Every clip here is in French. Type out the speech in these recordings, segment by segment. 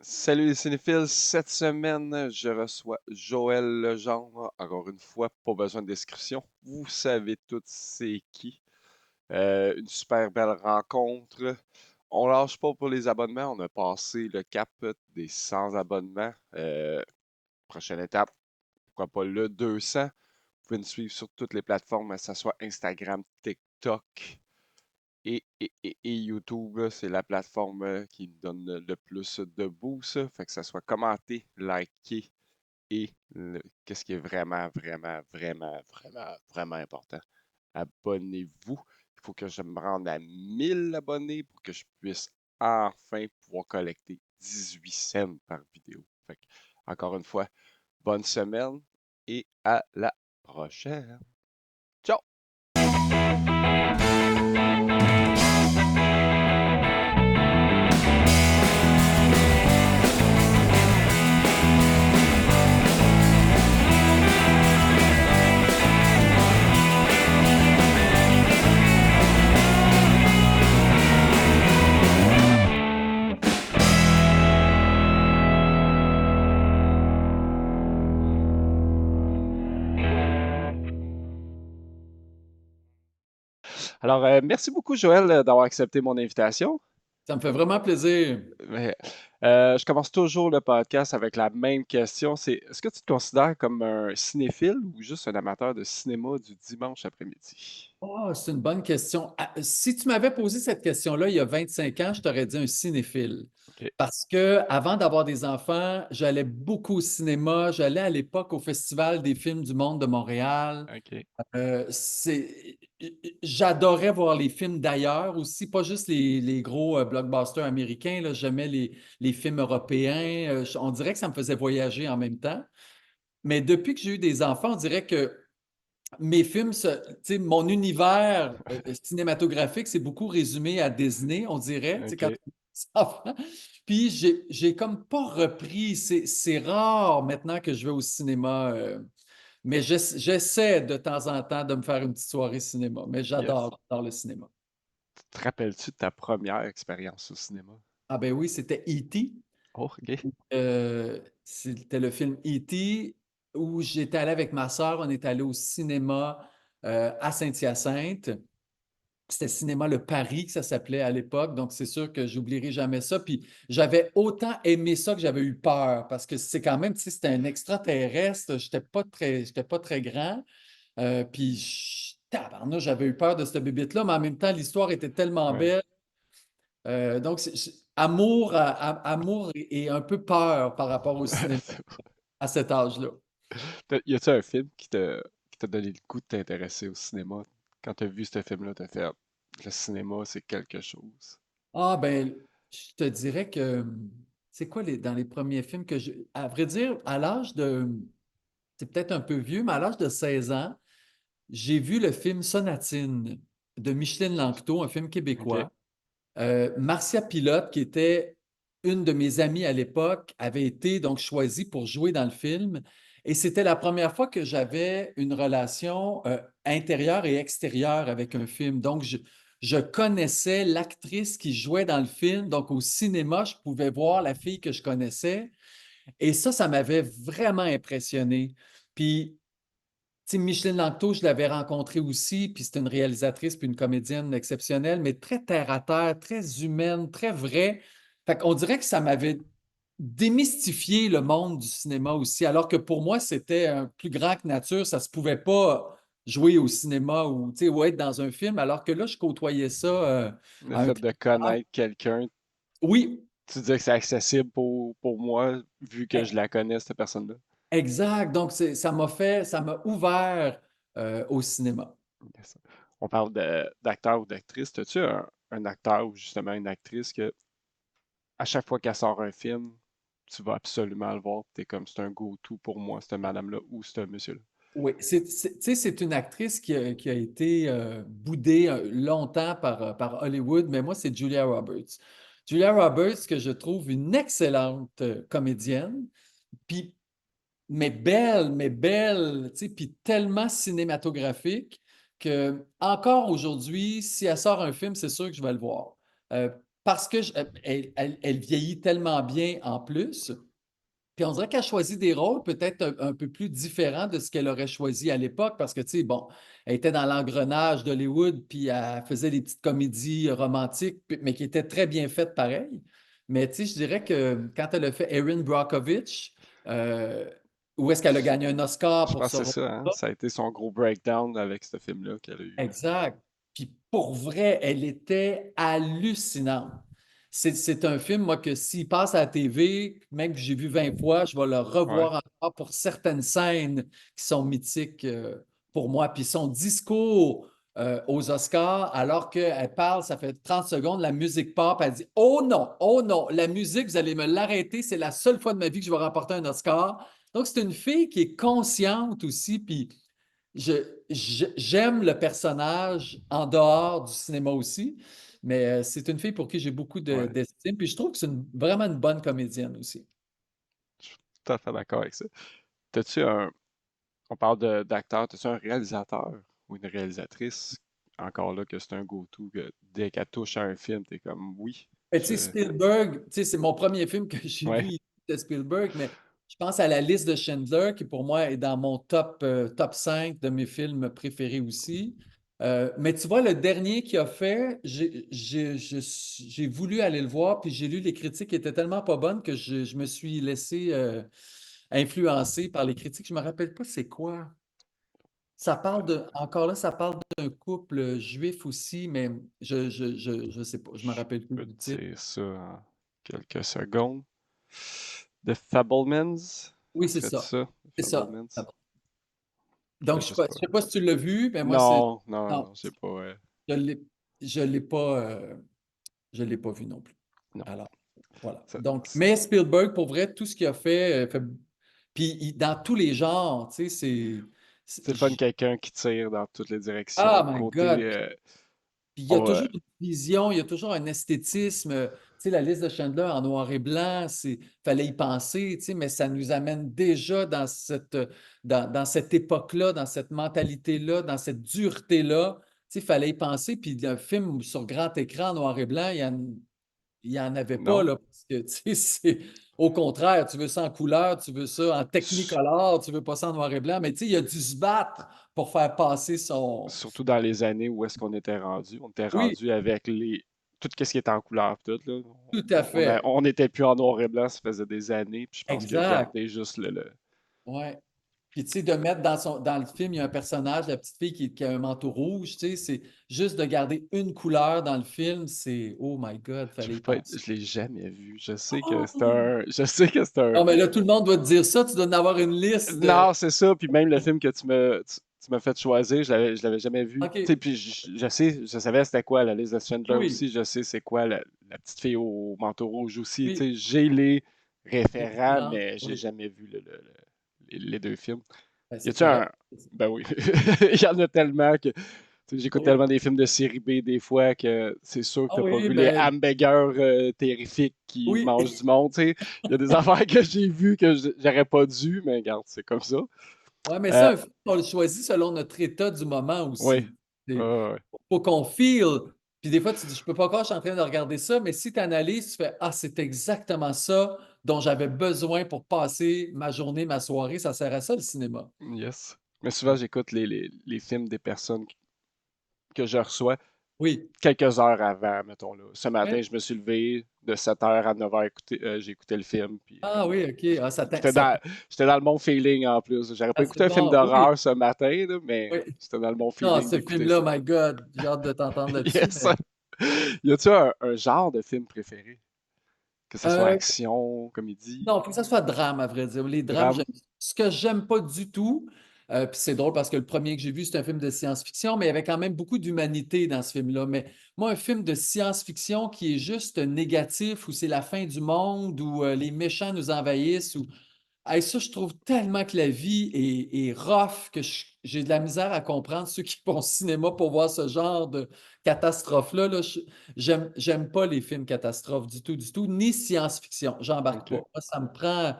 Salut les cinéphiles, cette semaine, je reçois Joël Legendre. Encore une fois, pas besoin de description. Vous savez tous c'est qui. Une super belle rencontre. On lâche pas pour les abonnements. On a passé le cap des 100 abonnements. Prochaine étape, pourquoi pas le 200. Vous pouvez nous suivre sur toutes les plateformes, que ce soit Instagram, TikTok et YouTube, là, c'est la plateforme qui nous donne le plus de boost. Fait que ça soit commenté, liké et qu'est-ce qui est vraiment, vraiment, vraiment, vraiment, vraiment important. Abonnez-vous. Il faut que je me rende à 1000 abonnés pour que je puisse enfin pouvoir collecter 18 cents par vidéo. Fait que, encore une fois, bonne semaine et à la prochaine. Ciao! Alors, merci beaucoup, Joël, d'avoir accepté mon invitation. Ça me fait vraiment plaisir. Mais, je commence toujours le podcast avec la même question. C'est, est-ce que tu te considères comme un cinéphile ou juste un amateur de cinéma du dimanche après-midi? Oh, c'est une bonne question. Si tu m'avais posé cette question-là il y a 25 ans, je t'aurais dit un cinéphile. OK, Parce que avant d'avoir des enfants, j'allais beaucoup au cinéma. J'allais à l'époque au Festival des films du monde de Montréal. OK, J'adorais voir les films d'ailleurs aussi, pas juste les gros blockbusters américains, là. J'aimais les films européens. On dirait que ça me faisait voyager en même temps. Mais depuis que j'ai eu des enfants, on dirait que mes films, tu sais, mon univers cinématographique, c'est beaucoup résumé à Disney, on dirait, tu sais, quand OK. on est enfant. Puis j'ai comme pas repris. C'est rare maintenant que je vais au cinéma, mais j'essaie de temps en temps de me faire une petite soirée cinéma. Mais Yes. j'adore le cinéma. Te rappelles-tu de ta première expérience au cinéma? Ah ben oui, c'était E.T. Oh, OK. C'était le film E.T. où j'étais allé avec ma sœur, on est allé au cinéma à Saint-Hyacinthe. C'était Cinéma Le Paris que ça s'appelait à l'époque, donc c'est sûr que j'oublierai jamais ça. Puis j'avais autant aimé ça que j'avais eu peur, parce que c'est quand même, tu sais, c'était un extraterrestre, j'étais pas très grand. Puis tabarnouche, j'avais eu peur de cette bébête-là, mais en même temps, l'histoire était tellement Ouais. belle. Donc, amour, amour et un peu peur par rapport au cinéma à cet âge-là. Y a-tu un film qui t'a donné le goût de t'intéresser au cinéma? Quand t'as vu ce film-là, t'as fait, ah, le cinéma, c'est quelque chose. Ah ben, je te dirais que c'est quoi dans les premiers films à vrai dire, à l'âge de, c'est peut-être un peu vieux, mais à l'âge de 16 ans, j'ai vu le film Sonatine de Micheline Langto, un film OK. québécois. Marcia Pilote, qui était une de mes amies à l'époque, avait été donc choisie pour jouer dans le film. Et c'était la première fois que j'avais une relation intérieure et extérieure avec un film. Donc, je connaissais l'actrice qui jouait dans le film. Donc, au cinéma, je pouvais voir la fille que je connaissais. Et ça m'avait vraiment impressionné. Puis, tu sais, Micheline Langto, je l'avais rencontrée aussi, puis c'est une réalisatrice puis une comédienne exceptionnelle, mais très terre à terre, très humaine, très vraie. Fait qu'on dirait que ça m'avait démystifié le monde du cinéma aussi, alors que pour moi, c'était un plus grand que nature. Ça se pouvait pas jouer au cinéma ou, tu sais, ou être dans un film, alors que là, je côtoyais ça Le à un fait plus de grand. connaître quelqu'un, Oui, tu dis que c'est accessible pour moi, vu que je e- la connais, cette personne-là. exact. Donc, ça m'a ouvert au cinéma. Yes. On parle d'acteur ou d'actrice. As-tu un acteur ou justement une actrice que, à chaque fois qu'elle sort un film, tu vas absolument le voir, tu es comme c'est un go-to pour moi, cette madame-là ou ce monsieur-là. Oui, tu sais, c'est une actrice qui a été boudée longtemps par Hollywood, mais moi, c'est Julia Roberts. Julia Roberts, que je trouve une excellente comédienne, puis, mais belle, tu sais, puis tellement cinématographique que, encore aujourd'hui, si elle sort un film, c'est sûr que je vais le voir. parce que elle vieillit tellement bien en plus. Puis on dirait qu'elle choisit des rôles peut-être un peu plus différents de ce qu'elle aurait choisi à l'époque, parce que, tu sais, bon, elle était dans l'engrenage d'Hollywood, puis elle faisait des petites comédies romantiques, mais qui étaient très bien faites pareil. Mais, tu sais, je dirais que quand elle a fait Erin Brockovich, euh, où est-ce qu'elle a gagné un Oscar Je pour pense ce que c'est ça, hein. rôle-là? Ça a été son gros breakdown avec ce film-là qu'elle a eu. Exact. Puis pour vrai, elle était hallucinante. C'est un film, moi, que s'il passe à la TV, même que j'ai vu 20 fois, je vais le Ouais. revoir encore pour certaines scènes qui sont mythiques pour moi. Puis son discours aux Oscars, alors qu'elle parle, ça fait 30 secondes, la musique pop, elle dit: oh non, la musique, vous allez me l'arrêter, c'est la seule fois de ma vie que je vais remporter un Oscar. Donc, c'est une fille qui est consciente aussi, puis j'aime le personnage en dehors du cinéma aussi, mais c'est une fille pour qui j'ai beaucoup Ouais. d'estime, puis je trouve que c'est vraiment une bonne comédienne aussi. Je suis tout à fait d'accord avec ça. T'as-tu un. On parle d'acteur, t'as-tu un réalisateur ou une réalisatrice, encore là, que c'est un go-to, que dès qu'elle touche à un film, t'es comme oui. Mais tu sais, Je... Spielberg, tu sais, c'est mon premier film que j'ai Ouais. vu de Spielberg, mais je pense à La liste de Schindler, qui pour moi est dans mon top 5 de mes films préférés aussi. Mais tu vois, le dernier qu'il a fait, j'ai voulu aller le voir, puis j'ai lu les critiques qui étaient tellement pas bonnes que je me suis laissé influencer par les critiques. Je me rappelle pas c'est quoi. Ça parle encore là, ça parle d'un couple juif aussi, mais je sais pas, je me Je rappelle plus peux du te titre. dire ça en quelques secondes. The Fablemans, Oui, ça c'est serait ça. ça? The C'est ça. Fablemans? Donc, Je sais je pas. sais pas si tu l'as vu, mais moi, c'est. Non, non, Non, non, je sais pas. je l'ai, je l'ai pas, je l'ai pas vu non plus. Non. Alors, voilà. Ça- Donc, mais Spielberg, pour vrai, tout ce qu'il a fait. Puis dans tous les genres, tu sais, C'est le fun, quelqu'un qui tire dans toutes les Ah directions. my Côté. God! Puis il y a On, toujours une vision, il y a toujours un esthétisme. Tu sais, la liste de Chandler en noir et blanc, fallait y penser, tu sais, mais ça nous amène déjà dans cette époque-là, dans cette mentalité-là, dans cette dureté-là. Tu sais, fallait y penser. Puis un film sur grand écran, noir et blanc, il y en avait pas, non. là. Parce que, tu sais, au contraire, tu veux ça en couleur, tu veux ça en Technicolor, tu veux pas ça en noir et blanc. Mais tu sais, il a dû se battre pour faire passer son. Surtout dans les années où est-ce qu'on était rendu. On était Oui, rendu avec les tout ce qui était en couleur pis tout, là. tout à fait. On n'était plus en noir et blanc, ça faisait des années, puis je pense qu'il a Exact. gardé juste Ouais. Puis, tu sais, de mettre dans le film, il y a un personnage, la petite fille qui a un manteau rouge, tu sais, c'est juste de garder une couleur dans le film, c'est, oh my God, Je fallait veux y pas être... penser. Je l'ai jamais vu. Je sais que c'est Oh! un. Je sais que c'est un. Non, mais là, tout le monde doit te dire ça, tu dois en avoir une liste. Non, c'est ça. Puis même le film que tu m'as fait choisir, je l'avais jamais vu. OK, Tu sais, puis je sais, je savais c'était quoi la liste de Chandler oui, aussi. Je sais c'est quoi la petite fille au manteau rouge aussi. Tu oui, sais, j'ai les les référents, références, mais j'ai oui. jamais vu les deux films. Ben, Y c'est a-tu correct. un. Ben oui. Il y en a tellement que. Tu sais, j'écoute Oui. tellement des films de série B des fois que c'est sûr que Ah t'as pas oui, vu les ben, hamburgers terrifiques qui oui. mangent du monde. Tu sais, il y a des affaires que j'ai vues que j'aurais pas dû, mais regarde, c'est comme ça. Ouais, mais Euh, ça, un film, on le choisit selon notre état du moment oui. aussi. Il Ouais. faut qu'on feel. Puis des fois, tu dis, je peux pas encore, je suis en train de regarder ça, mais si tu analyses, tu fais, ah, c'est exactement ça dont j'avais besoin pour passer ma journée, ma soirée. Ça sert à ça, le cinéma. Yes. Mais souvent, j'écoute les films des personnes que je reçois Oui. quelques heures avant, mettons là. Ce matin, Ouais. je me suis levé de 7 heures à 9 heures, j'ai écouté le film, puis Ah oui, OK. Ah, j'étais dans, j'étais dans le bon feeling en plus. J'aurais pas ah, écouté c'est un film bon. Oui, d'horreur ce matin, là, mais oui. j'étais dans le bon Non, feeling ce d'écouter film-là, ça. my God, j'ai hâte de t'entendre là-dessus. Yes. Mais... Y a-tu un genre de film préféré? Que ce soit Euh, action, comédie, Non, il faut que ça soit drame, à vrai dire. Les drames, drame? ce que j'aime pas du tout, puis c'est drôle parce que le premier que j'ai vu, c'est un film de science-fiction, mais il y avait quand même beaucoup d'humanité dans ce film-là. Mais moi, un film de science-fiction qui est juste négatif, où c'est la fin du monde, où les méchants nous envahissent, ou hey, ça, je trouve tellement que la vie est rough que j'ai de la misère à comprendre ceux qui vont au cinéma pour voir ce genre de catastrophe-là. Là. J'aime pas les films catastrophes du tout, ni science-fiction. J'embarque pas. Ok. Moi, ça me prend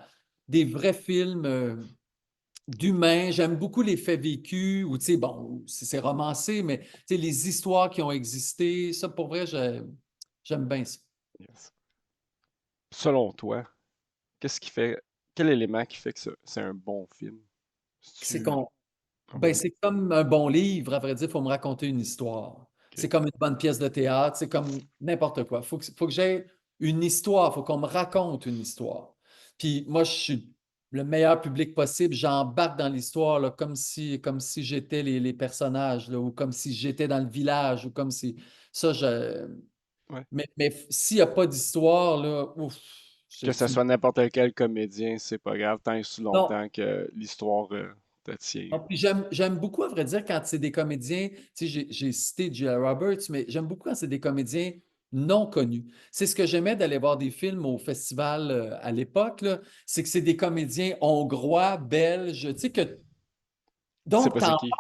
des vrais films d'humains. J'aime beaucoup les faits vécus, ou tu sais, bon, c'est romancé, mais tu sais, les histoires qui ont existé. Ça, pour vrai, j'aime bien ça. Yes. Selon toi, qu'est-ce qui fait, quel élément qui fait que c'est un bon film? Si C'est tu... qu'on Ah, Ben, vas-y. c'est comme un bon livre, à vrai dire, il faut me raconter une histoire. C'est OK. comme une bonne pièce de théâtre, c'est comme n'importe quoi. Faut que j'aie une histoire, il faut qu'on me raconte une histoire. Puis moi, je suis le meilleur public possible, j'embarque dans l'histoire là, comme si j'étais les personnages, là, ou comme si j'étais dans le village, ou comme si... Ça, je... Ouais. Mais s'il n'y a pas d'histoire, là, ouf, Que ce tu me... soit n'importe quel comédien, c'est pas grave, tant et si Non, longtemps que l'histoire te tient. ah, puis j'aime beaucoup, à vrai dire, quand c'est des comédiens, tu sais, j'ai cité Julia Roberts, mais j'aime beaucoup quand c'est des comédiens non connus. C'est ce que j'aimais d'aller voir des films au festival à l'époque, là, c'est que c'est des comédiens hongrois, belges, tu sais que... Tu sais Donc, pas c'est qui?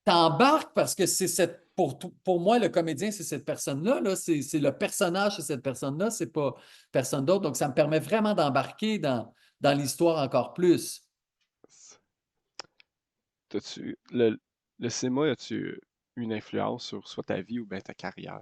t'embarques parce que c'est pour moi, le comédien, c'est cette personne-là, là, c'est le personnage, c'est cette personne-là, c'est pas personne d'autre. Donc, ça me permet vraiment d'embarquer dans l'histoire encore plus. T'as-tu, le cinéma, as-tu une influence sur soit ta vie ou bien ta carrière?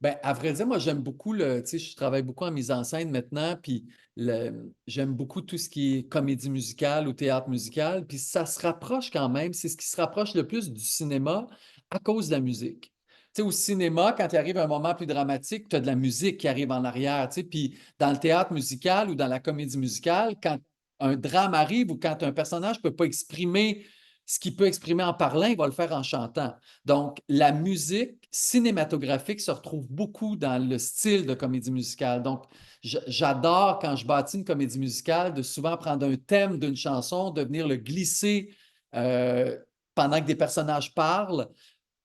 Ben, à vrai dire, moi, j'aime beaucoup tu sais, je travaille beaucoup en mise en scène maintenant, puis j'aime beaucoup tout ce qui est comédie musicale ou théâtre musical, puis ça se rapproche quand même, c'est ce qui se rapproche le plus du cinéma à cause de la musique. Tu sais, au cinéma, quand il arrive un moment plus dramatique, tu as de la musique qui arrive en arrière, tu sais, puis dans le théâtre musical ou dans la comédie musicale, quand un drame arrive ou quand un personnage ne peut pas exprimer ce qu'il peut exprimer en parlant, il va le faire en chantant. Donc, la musique cinématographique se retrouve beaucoup dans le style de comédie musicale. Donc, j'adore quand je bâtis une comédie musicale de souvent prendre un thème d'une chanson, de venir le glisser euh, pendant que des personnages parlent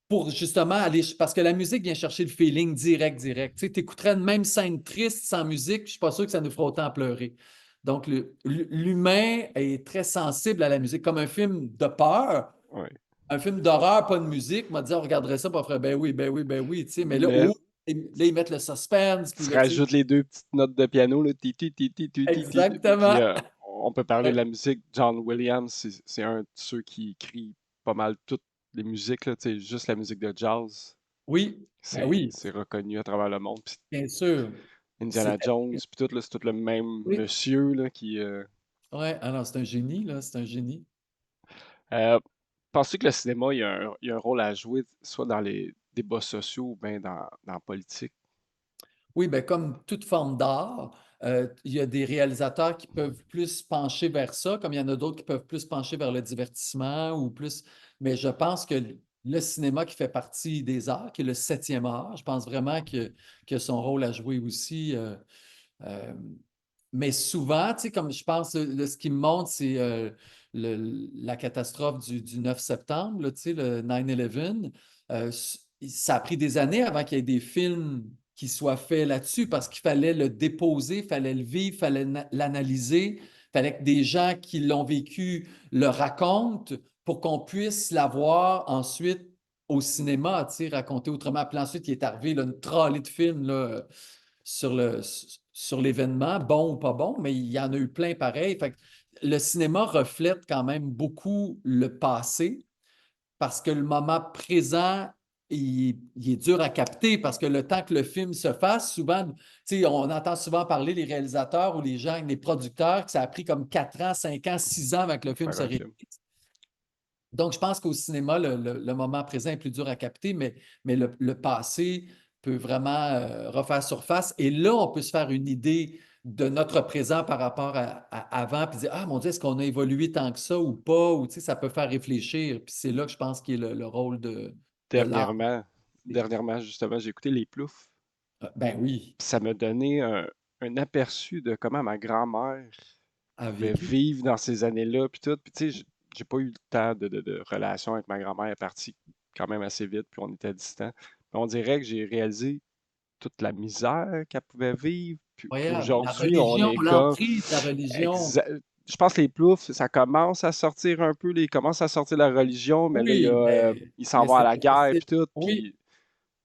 pour justement aller, parce que la musique vient chercher le feeling direct. Tu sais, écouterais une même scène triste sans musique, je suis pas sûr que ça nous fera autant pleurer. Donc, l'humain est très sensible à la musique, comme un film de peur. Ouais. Un film d'horreur, pas de musique, m'a dit, on regarderait ça, puis on ferait, ben oui, tu sais, mais là, Mais oh, là, ils mettent le suspense, puis tu là, tu sais, rajoutes les deux petites notes de piano, là, puis exactement. on peut parler de Ouais. la musique. John Williams, c'est un de ceux qui écrit pas mal toutes les musiques, là, tu sais, juste la musique de jazz. Oui, ben oui, C'est reconnu à travers le monde. Puis bien sûr. Indiana C'est Jones, puis tout, là, c'est tout le même oui. monsieur là, qui. Ouais, alors c'est un génie, là, c'est un génie. Euh, penses-tu que le cinéma, il y a un rôle à jouer, soit dans les débats sociaux ou bien dans la politique? Oui, ben comme toute forme d'art, il y a des réalisateurs qui peuvent plus pencher vers ça, comme il y en a d'autres qui peuvent plus pencher vers le divertissement ou plus. Mais je pense que le cinéma qui fait partie des arts, qui est le septième art, je pense vraiment que son rôle à jouer aussi. Euh, mais souvent, tu sais, comme je pense, ce qui me montre, c'est la catastrophe du 9 septembre, là, tu sais, le 9/11. Ça a pris des années avant qu'il y ait des films qui soient faits là-dessus parce qu'il fallait le déposer, il fallait le vivre, il fallait l'analyser, il fallait que des gens qui l'ont vécu le racontent pour qu'on puisse l'avoir ensuite au cinéma, tu sais, raconté autrement. Puis ensuite, il est arrivé là, une trolley de films là, sur l'événement, bon ou pas bon, mais il y en a eu plein pareil. Fait que le cinéma reflète quand même beaucoup le passé parce que le moment présent, il est dur à capter parce que le temps que le film se fasse, souvent, tu sais, on entend souvent parler les réalisateurs ou les gens, les producteurs, que ça a pris comme 4 ans, 5 ans, 6 ans avant que le film Faire se un réalise. film. Donc, je pense qu'au cinéma, le moment présent est plus dur à capter, mais le passé peut vraiment refaire surface. Et là, on peut se faire une idée de notre présent par rapport à avant, puis dire, ah mon Dieu, est-ce qu'on a évolué tant que ça ou pas? Ou tu sais, ça peut faire réfléchir. Puis c'est là que je pense qu'il est le rôle de l'art. Dernièrement, justement, j'ai écouté Les Ploufs. Ben oui, Puis ça m'a donné un aperçu de comment ma grand-mère a pouvait vécu. vivre dans ces années-là, puis tout. Puis tu sais, j'ai pas eu le temps de relation avec ma grand-mère. Elle est partie quand même assez vite, puis on était distants. Mais on dirait que j'ai réalisé toute la misère qu'elle pouvait vivre, puis Incroyable. La aujourd'hui, on religion, est comme... l'emprise de la religion. Je pense que les ploufs, ça commence à sortir un peu, ils commencent à sortir la religion, mais là, Oui, ils s'en mais vont à c'est la pas guerre, facile. puis tout, Oui. puis...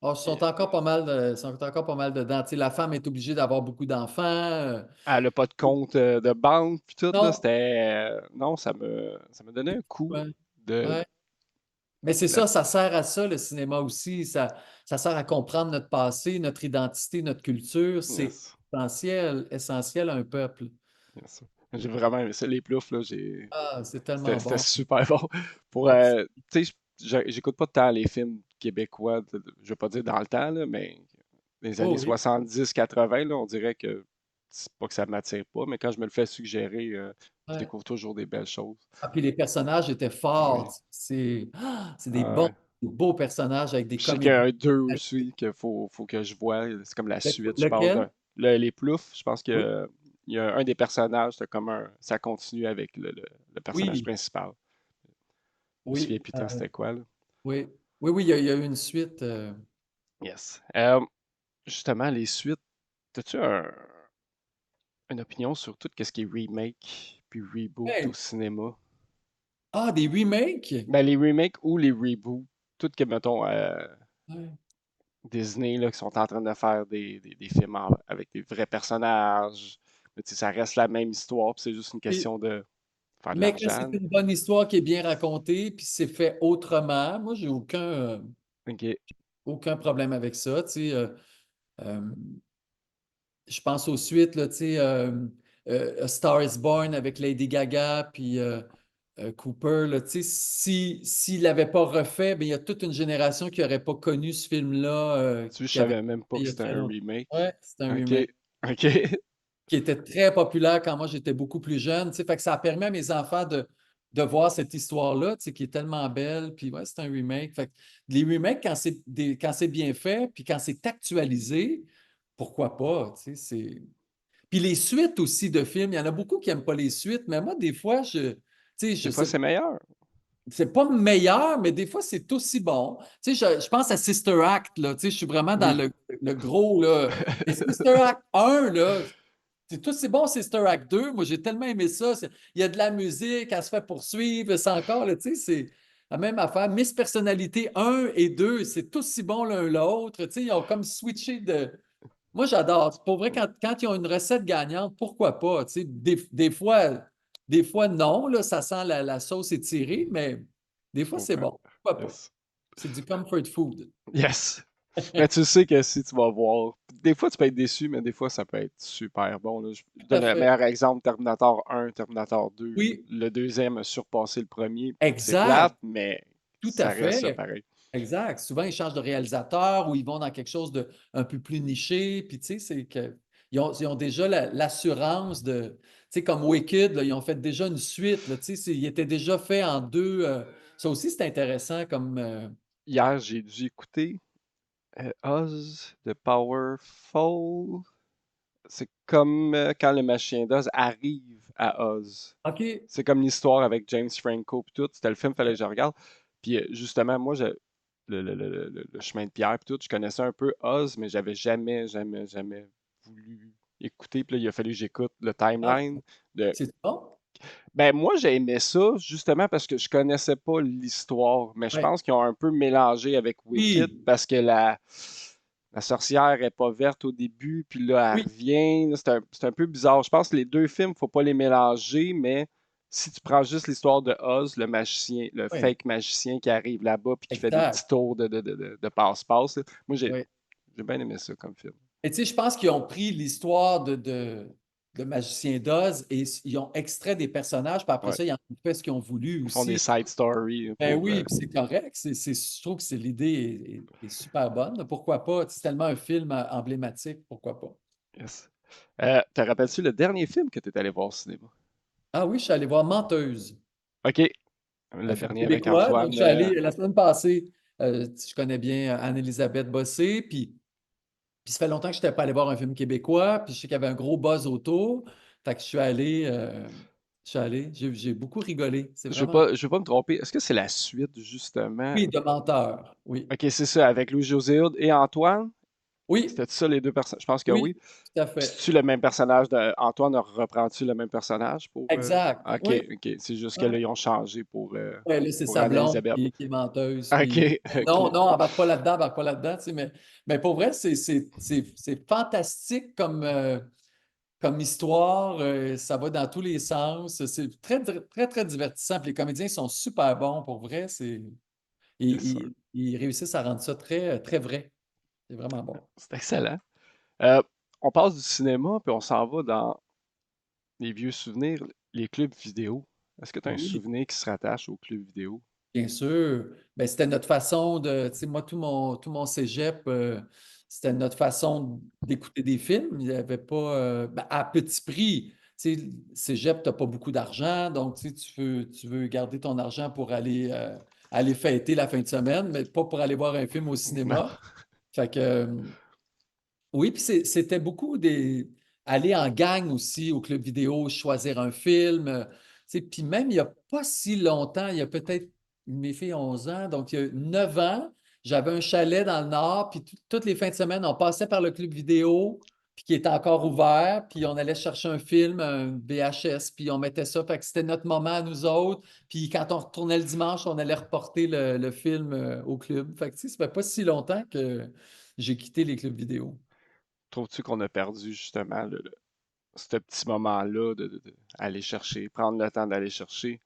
Ah, ils sont encore pas mal, sont encore pas mal dedans. Tu sais, la femme est obligée d'avoir beaucoup d'enfants. Elle a pas de compte de banque, puis tout, là, Non, c'était... non, ça me donnait un coup ouais, de, ouais. Mais c'est La- ça sert à ça, le cinéma aussi. Ça sert à comprendre notre passé, notre identité, notre culture. C'est Yes, essentiel, essentiel à un peuple. yes. J'ai vraiment aimé ça. Les ploufs, là, Ah, c'est c'était tellement c'était bon. super bon. Pour, tu sais, j'écoute pas tant les films québécois, je vais pas dire dans le temps, là, mais les années Oh oui. 70-80, là, on dirait que c'est pas que ça m'attire pas, mais quand je me le fais suggérer, je Ouais. découvre toujours des belles choses. Ah, puis les personnages étaient Oui. forts. C'est Ah, ouais. des beaux personnages avec des Je sais qu'il y a comédies. un 2 aussi faut que je vois. C'est comme la suite, je pense. Lequel? Les Ploufs, je pense Oui, il y a un des personnages, c'est comme ça continue avec le personnage oui, principal. Je me souviens oui, plus tant c'était quoi, là. oui. Oui, oui, il y a eu une suite. Yes. Justement, les suites, as-tu une opinion sur tout ce qui est remake puis reboot au Hey. cinéma? Ah, des remakes? Ben, les remakes ou les reboots, tout que, mettons, Ouais. Disney, là, qui sont en train de faire des films avec des vrais personnages. Mais, tu sais, ça reste la même histoire, puis c'est juste une Puis- question de faire de mais que c'est l'argent. une bonne histoire qui est bien racontée, puis c'est fait autrement. Moi, j'ai OK. aucun problème avec ça. Tu sais, euh, je pense aux suites, là, tu sais, A Star is Born avec Lady Gaga, puis Cooper, là, tu sais, s'il l'avait pas refait, ben, il y a toute une génération qui n'aurait pas connu ce film-là, Tu vois, je qui avait savais même pas il que y a c'était très un longtemps. remake. Ouais, c'est un OK. remake OK. qui était très populaire quand moi j'étais beaucoup plus jeune. Tu sais, fait que ça a permis à mes enfants de voir cette histoire-là, tu sais, qui est tellement belle. Puis ouais, c'est un remake. Fait que les remakes, quand c'est bien fait, puis quand c'est actualisé, pourquoi pas? Tu sais, puis les suites aussi de films, il y en a beaucoup qui n'aiment pas les suites, mais moi, des fois, tu sais, Des je fois, sais, c'est meilleur. c'est pas meilleur, mais des fois, c'est aussi bon. Tu sais, je pense à Sister Act, là, tu sais, je suis vraiment dans Oui. le gros, là. Et Sister Act 1, là, c'est bon, Sister Act 2. Moi, j'ai tellement aimé ça. Il y a de la musique, elle se fait poursuivre, c'est encore, là, tu sais, c'est la même affaire. Miss Personnalité 1 et 2, c'est aussi bon l'un l'autre. Tu sais, ils ont comme switché de. Moi, j'adore. Pour vrai, quand ils ont une recette gagnante, pourquoi pas? Tu sais, des fois, non, là, ça sent la sauce étirée, mais des fois, c'est Comprends. bon. Pourquoi pas? Yes. C'est du comfort food. Yes. Mais tu sais que si tu vas voir, des fois tu peux être déçu, mais des fois ça peut être super bon, là. Je Tout à donne un fait. meilleur exemple, Terminator 1, Terminator 2. Oui, Le deuxième a surpassé le premier. C'est plate, exact. mais Tout à ça reste ça fait. pareil. Exact. Souvent, ils changent de réalisateur ou ils vont dans quelque chose de un peu plus niché. Puis, tu sais, c'est que ils ont déjà l'assurance de. Tu sais, comme Wicked, là, ils ont fait déjà une suite. Là, tu sais, il était déjà fait en deux. Ça aussi, c'est intéressant comme. Hier, j'ai dû écouter Oz the Powerful. C'est comme quand le machin d'Oz arrive à Oz. OK. C'est comme l'histoire avec James Franco puis tout. C'était le film, fallait que je regarde. Puis justement, moi, le chemin de pierre puis tout, je connaissais un peu Oz, mais j'avais jamais voulu écouter. Puis là, il a fallu que j'écoute le Ah, timeline de. c'est bon? Ben moi, j'ai aimé ça justement parce que je connaissais pas l'histoire, mais je Ouais. pense qu'ils ont un peu mélangé avec Wicked Oui. parce que la sorcière est pas verte au début, puis là, elle Oui. revient. C'est un peu bizarre. Je pense que les deux films, faut pas les mélanger, mais si tu prends juste l'histoire de Oz, le magicien, le Oui. fake magicien qui arrive là-bas puis qui fait des Exact. petits tours de passe-passe, là, moi, Oui. j'ai bien aimé ça comme film. Et tu sais, je pense qu'ils ont pris l'histoire de Magicien d'Oz et ils ont extrait des personnages, puis après Ouais. ça, ils en ont fait ce qu'ils ont voulu Ils font des aussi. side stories Ben pour. oui, puis c'est correct. Je trouve que l'idée est super bonne. Pourquoi pas? C'est tellement un film emblématique, pourquoi pas? Yes. Te rappelles-tu le dernier film que tu es allé voir au cinéma? Ah oui, je suis allé voir Menteuse, OK. un Le film dernier avec québécois. Donc, je Antoine. suis allé la semaine passée. Je connais bien Anne-Élisabeth Bossé, puis ça fait longtemps que je n'étais pas allé voir un film québécois, puis je sais qu'il y avait un gros buzz autour. Fait que je suis allé, j'ai beaucoup rigolé. C'est vraiment. Je veux pas me tromper. Est-ce que c'est la suite, justement? Oui, de Menteur. Oui. OK, c'est ça, avec Louis-José Hood et Antoine? Oui, C'était ça les deux personnages? Je pense que oui, oui. tout à Puis fait. c'est-tu le même personnage de Antoine reprend-tu le même personnage pour Exact. OK, Oui. OK. C'est juste que Ouais. là, ils ont changé Ouais, là, c'est pour sa blonde Anne-Elisabeth. qui est menteuse. OK, Puis, non, OK. non, embarque pas là-dedans, tu sais, mais pour vrai, c'est fantastique comme histoire. Ça va dans tous les sens. C'est très, très, très divertissant. Puis les comédiens sont super bons, pour vrai. Ils, Yes, sir. ils réussissent à rendre ça très, très vrai. C'est vraiment bon. C'est excellent. Euh, on passe du cinéma, puis on s'en va dans les vieux souvenirs, les clubs vidéo. Est-ce que tu as un Oui. souvenir qui se rattache aux clubs vidéo? Bien sûr. Ben, c'était notre façon de, tu sais, moi, tout mon cégep, c'était notre façon d'écouter des films. Il n'y avait pas, ben, à petit prix. Tu sais, cégep, tu n'as pas beaucoup d'argent, donc tu sais, tu veux garder ton argent pour aller fêter la fin de semaine, mais pas pour aller voir un film au Non. cinéma. Fait que, oui, puis c'était beaucoup aller en gang aussi au club vidéo, choisir un film. Tu sais, puis même il n'y a pas si longtemps, il y a peut-être, mes filles ont 11 ans, donc il y a 9 ans, j'avais un chalet dans le Nord, puis toutes les fins de semaine, on passait par le club vidéo, puis qui était encore ouvert, puis on allait chercher un film, un VHS, puis on mettait ça, fait que c'était notre moment à nous autres. Puis quand on retournait le dimanche, on allait reporter le film au club. Fait que tu sais, ça fait pas si longtemps que j'ai quitté les clubs vidéo. Trouves-tu qu'on a perdu justement ce petit moment-là aller chercher, prendre le temps d'aller chercher,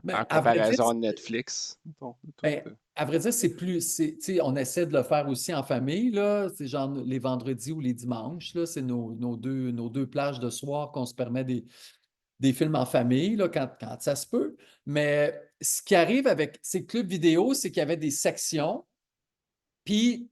Ben, en à vrai dire, comparaison à Netflix, mettons, ben, à vrai dire, c'est plus, tu sais, on essaie de le faire aussi en famille, là. C'est genre les vendredis ou les dimanches, là. C'est nos deux plages de soir qu'on se permet des films en famille, là, quand ça se peut. Mais ce qui arrive avec ces clubs vidéo, c'est qu'il y avait des sections, puis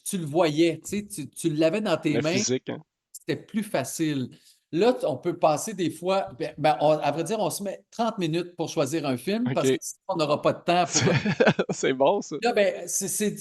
tu le voyais, tu sais, tu l'avais dans tes le mains. physique, hein? C'était plus facile. Là, on peut passer des fois, à vrai dire, on se met 30 minutes pour choisir un film parce que OK. sinon, on n'aura pas de temps pour. C'est bon, ça. Là, ben, c'est qui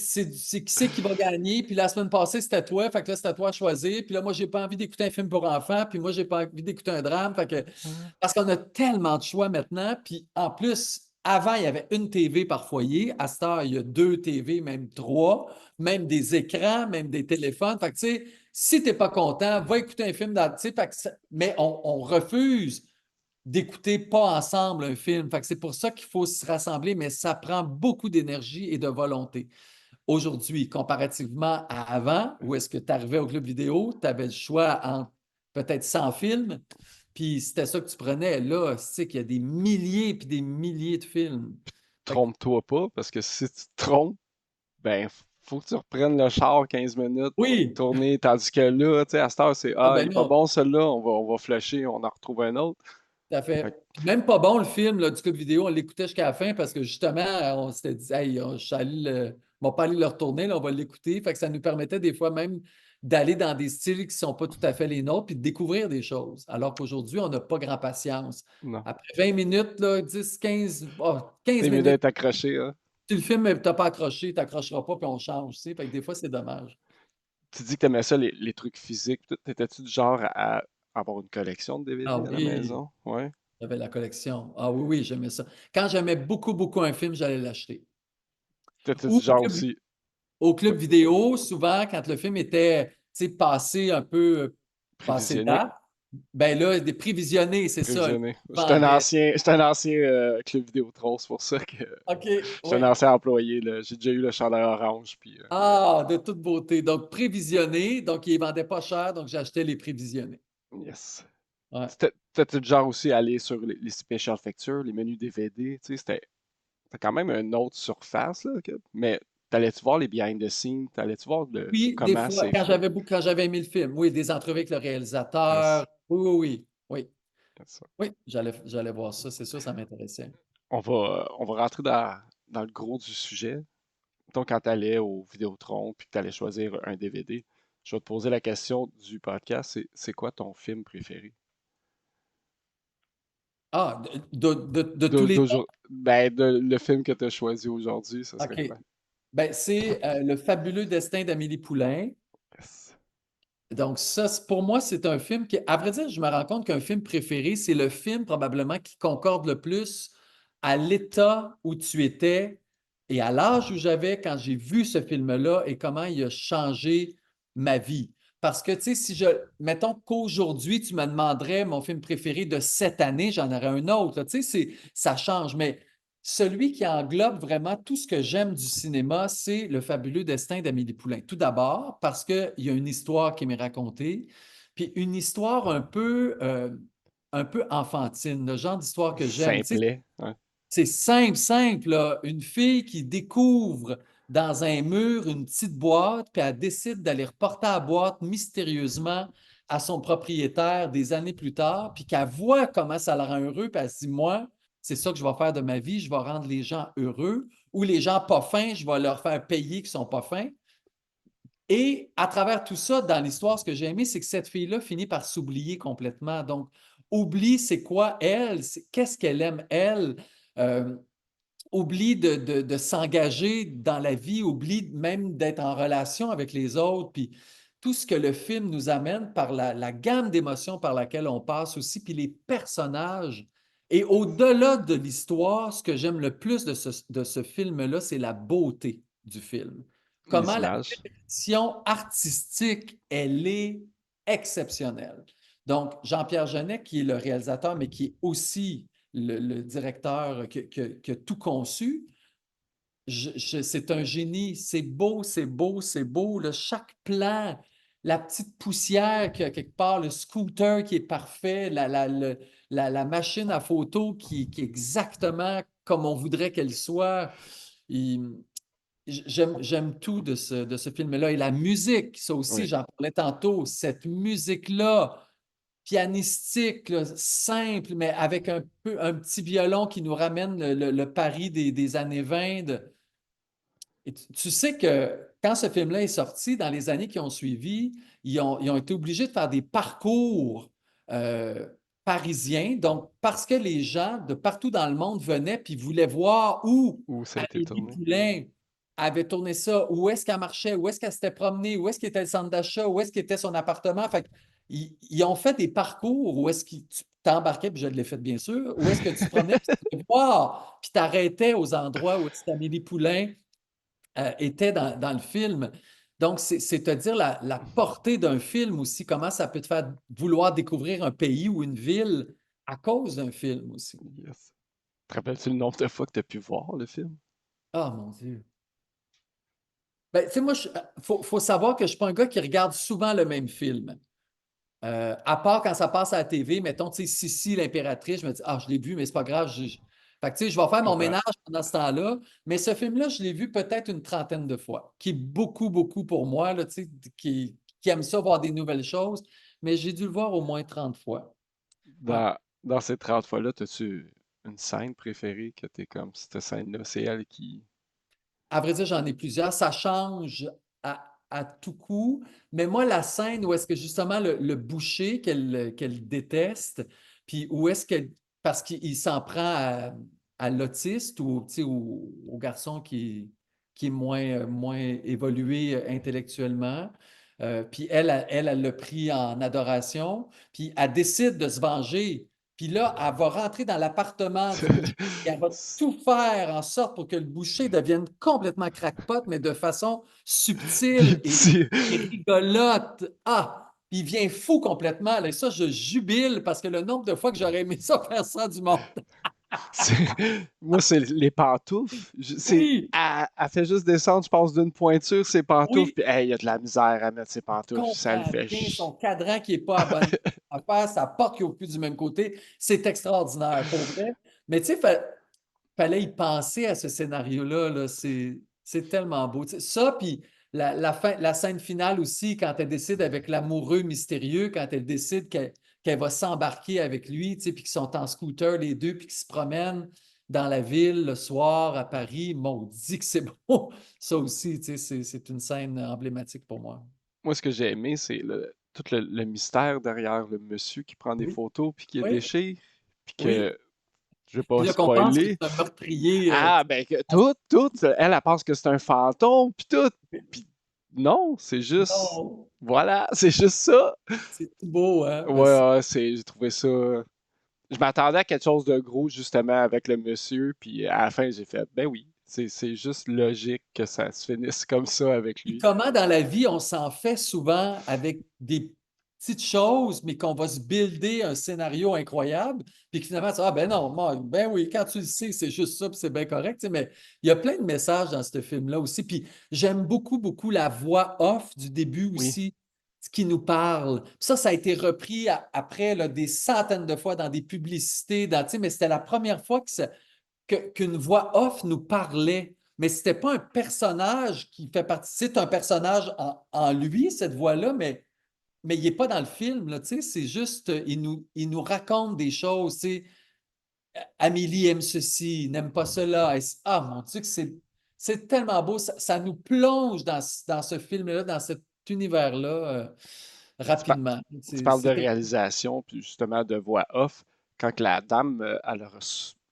c'est qui va gagner. Puis la semaine passée, c'était toi. Fait que là, c'était à toi à choisir. Puis là, moi, j'ai pas envie d'écouter un film pour enfants. Puis moi, j'ai pas envie d'écouter un drame. Fait que, Ah. parce qu'on a tellement de choix maintenant. Puis en plus, avant, il y avait une TV par foyer. À cette heure, il y a deux TV, même trois, même des écrans, même des téléphones. Fait que, tu sais, si tu n'es pas content, va écouter un film dans. Tu sais, fait que mais on refuse d'écouter pas ensemble un film. Fait que c'est pour ça qu'il faut se rassembler, mais ça prend beaucoup d'énergie et de volonté. Aujourd'hui, comparativement à avant, où est-ce que tu arrivais au club vidéo, tu avais le choix entre peut-être 100 films, puis c'était ça que tu prenais. Là, tu sais qu'il y a des milliers puis des milliers de films. Fait que, Trompe-toi pas, parce que si tu te trompes, ben, faut que tu reprennes le char 15 minutes, oui, tourner, tandis que là, tu sais, à cette heure, c'est ah Ah, il ben est pas non, bon celui-là, on va flusher, on en retrouve un autre. tout à Fait que, fait. Puis même pas bon le film là, du club vidéo, on l'écoutait jusqu'à la fin parce que justement, on s'était dit, hey, je suis allé on va pas aller le retourner, là, on va l'écouter. Fait que ça nous permettait des fois même d'aller dans des styles qui ne sont pas tout à fait les nôtres, puis de découvrir des choses. Alors qu'aujourd'hui, on n'a pas grand patience. non. Après 20 minutes, là, 10, 15, C'est 15 mieux minutes, d'être accroché, hein. si le film ne t'a pas accroché, tu n'accrocheras pas, puis on change. Tu sais. Fait que des fois, c'est dommage. Tu dis que t'aimais ça, les trucs physiques. T'étais-tu du genre à avoir une collection de Ah DVD à la oui, maison? Ouais. j'avais la collection. Ah oui, oui, j'aimais ça. Quand j'aimais beaucoup, beaucoup un film, j'allais l'acheter. T'étais Ou du genre aussi au club vidéo, souvent, quand le film était, tu sais, passé un peu, passé prévisionné. date, ben là, des prévisionnés, c'est ça, ils Prévisionné. vendaient. J'étais un ancien Club Vidéotron, c'est pour ça que OK, j'étais un oui. ancien employé, là. J'ai déjà eu le chandail orange, puis Ah, de toute beauté. Donc, prévisionnés, donc ils ne vendaient pas cher, donc j'achetais les prévisionnés. yes. Ouais. T'étais du genre aussi à aller sur les special features, les menus DVD, tu sais, c'était quand même une autre surface, là, mais t'allais-tu voir les behind the scenes, t'allais-tu voir Oui, des comment fois, c'est fait? quand j'avais aimé le film, oui, des entrevues avec le réalisateur. Yes. Oui, oui, oui. Oui, Yes. oui, j'allais voir ça, c'est sûr, ça m'intéressait. On va rentrer dans le gros du sujet. Donc, quand tu allais au Vidéotron puis que tu allais choisir un DVD, je vais te poser la question du podcast, c'est quoi ton film préféré? Ah, de tous les temps? Ben, le film que tu as choisi aujourd'hui, ça serait OK. quoi? Ben, c'est Le fabuleux destin d'Amélie Poulain. Yes. Donc, ça, pour moi, c'est un film qui, à vrai dire, je me rends compte qu'un film préféré, c'est le film probablement qui concorde le plus à l'état où tu étais et à l'âge où j'avais quand j'ai vu ce film-là et comment il a changé ma vie. Parce que, tu sais, mettons qu'aujourd'hui, tu me demanderais mon film préféré de cette année, j'en aurais un autre. Tu sais, ça change. Mais celui qui englobe vraiment tout ce que j'aime du cinéma, c'est Le fabuleux destin d'Amélie Poulain. Tout d'abord, parce qu'il y a une histoire qui m'est racontée, puis une histoire un peu enfantine, le genre d'histoire que j'aime. Tu sais, Simplet, hein? C'est simple, simple, là. Une fille qui découvre dans un mur une petite boîte, puis elle décide d'aller reporter la boîte mystérieusement à son propriétaire des années plus tard, puis qu'elle voit comment ça la rend heureux, puis elle se dit, moi, c'est ça que je vais faire de ma vie, je vais rendre les gens heureux, ou les gens pas fins, je vais leur faire payer qui sont pas fins. Et à travers tout ça, dans l'histoire, ce que j'ai aimé, c'est que cette fille-là finit par s'oublier complètement. Donc, oublie c'est quoi elle, qu'est-ce qu'elle aime elle. Euh, Oublie de s'engager dans la vie, oublie même d'être en relation avec les autres, puis tout ce que le film nous amène par la gamme d'émotions par laquelle on passe aussi, puis les personnages. Et au-delà de l'histoire, ce que j'aime le plus de ce film-là, c'est la beauté du film. Les Comment la images. direction artistique, elle est exceptionnelle. Donc, Jean-Pierre Jeunet, qui est le réalisateur, mais qui est aussi le directeur qui a tout conçu, c'est un génie. C'est beau, c'est beau, c'est beau. Là, chaque plan, la petite poussière qui a quelque part, le scooter qui est parfait, la machine à photo qui est exactement comme on voudrait qu'elle soit. J'aime tout de ce film-là. Et la musique, ça aussi, Oui. j'en parlais tantôt, cette musique-là, pianistique, là, simple, mais avec un petit violon qui nous ramène le Paris des années 20. Et tu sais que quand ce film-là est sorti, dans les années qui ont suivi, ils ont été obligés de faire des parcours euh, parisiens. Donc, parce que les gens de partout dans le monde venaient puis voulaient voir où Où ça a été Amélie tourné. Poulain avait tourné ça, où est-ce qu'elle marchait, où est-ce qu'elle s'était promenée, où est-ce qu'était le centre d'achat, où est-ce qu'était son appartement. Fait ils ont fait des parcours où est-ce que tu t'embarquais, puis je l'ai fait bien sûr, où est-ce que tu te promenais, puis tu pouvais voir, puis tu arrêtais aux endroits où est-ce qu'Amélie Poulain était dans le film. Donc, c'est te dire la portée d'un film aussi, comment ça peut te faire vouloir découvrir un pays ou une ville à cause d'un film aussi. Yes. Te rappelles-tu le nombre de fois que tu as pu voir le film? Ah, mon Dieu. Ben, tu sais, moi, faut savoir que je ne suis pas un gars qui regarde souvent le même film. À part quand ça passe à la TV, mettons, tu sais, Sissi, l'impératrice, je me dis, ah, je l'ai vu, mais c'est pas grave. Fait que, tu sais, je vais faire Je mon comprends. ménage pendant ce temps-là. Mais ce film-là, je l'ai vu peut-être une trentaine de fois, qui est beaucoup, beaucoup pour moi, là, tu sais, qui aime ça, voir des nouvelles choses. Mais j'ai dû le voir au moins 30 fois. Ouais. Dans ces 30 fois-là, as-tu une scène préférée que t'es comme, cette scène-là, c'est elle qui... À vrai dire, j'en ai plusieurs. Ça change à tout coup. Mais moi, la scène où est-ce que justement le boucher qu'elle déteste, puis où est-ce qu'elle. Parce qu'il s'en prend à l'autiste ou tu sais, au garçon qui est moins évolué intellectuellement. Puis elle l'a pris en adoration. Puis elle décide de se venger. Puis là, elle va rentrer dans l'appartement du boucher et elle va tout faire en sorte pour que le boucher devienne complètement crackpot, mais de façon Des subtile petits... et rigolote. Ah! Il vient fou complètement. Là. Et ça, je jubile parce que le nombre de fois que j'aurais aimé ça faire ça du monde. Moi, c'est les pantoufles. Oui, Elle fait juste descendre, je pense, d'une pointure, ses pantoufles, oui, puis hey, il y a de la misère à mettre ses il pantoufles. Ça le comprend fait bien ch... son cadran qui n'est pas à bonne affaire, sa porte qui est au plus du même côté. C'est extraordinaire, pour vrai. Mais tu sais, fallait y penser à ce scénario-là. Là. C'est tellement beau. Tu sais, ça, puis la scène finale aussi, quand elle décide avec l'amoureux mystérieux, quand elle décide qu'elle va s'embarquer avec lui, tu sais, puis qu'ils sont en scooter les deux, puis qu'ils se promènent dans la ville le soir à Paris. Maudit que c'est beau. Ça aussi, tu sais, c'est une scène emblématique pour moi. Moi, ce que j'ai aimé, c'est tout le mystère derrière le monsieur qui prend des Oui, photos, puis qui est oui, déchiré, puis oui. que je vais Puis pas là, qu'on pense que spoiler. c'est un meurtrier. Ah, ben, que tout, elle pense que c'est un fantôme, puis tout. Puis non, c'est juste, non, voilà, c'est juste ça. c'est tout beau, hein? Mais Ouais, ouais, j'ai trouvé ça. Je m'attendais à quelque chose de gros, justement, avec le monsieur, puis à la fin, j'ai fait, ben oui, c'est juste logique que ça se finisse comme ça avec puis lui. comment dans la vie on s'en fait souvent avec des petites choses, mais qu'on va se builder un scénario incroyable, puis que finalement, tu dis, ah ben non, ben oui, quand tu le sais, c'est juste ça, puis c'est bien correct. Tu sais, mais il y a plein de messages dans ce film-là aussi. Puis j'aime beaucoup, beaucoup la voix off du début Oui, aussi, ce qui nous parle. Ça a été repris après là, des centaines de fois dans des publicités, tu sais, mais c'était la première fois qu'une voix off nous parlait. Mais c'était pas un personnage qui fait partie. C'est un personnage en lui, cette voix-là, mais il n'est pas dans le film, là, tu sais, c'est juste, il nous raconte des choses, tu sais, Amélie aime ceci, n'aime pas cela. Ah, mon Dieu, que c'est tellement beau, ça nous plonge dans ce film-là, dans cet univers-là, Tu, par- rapidement. Tu parles de C'est réalisation, puis justement de voix off. Quand que la dame,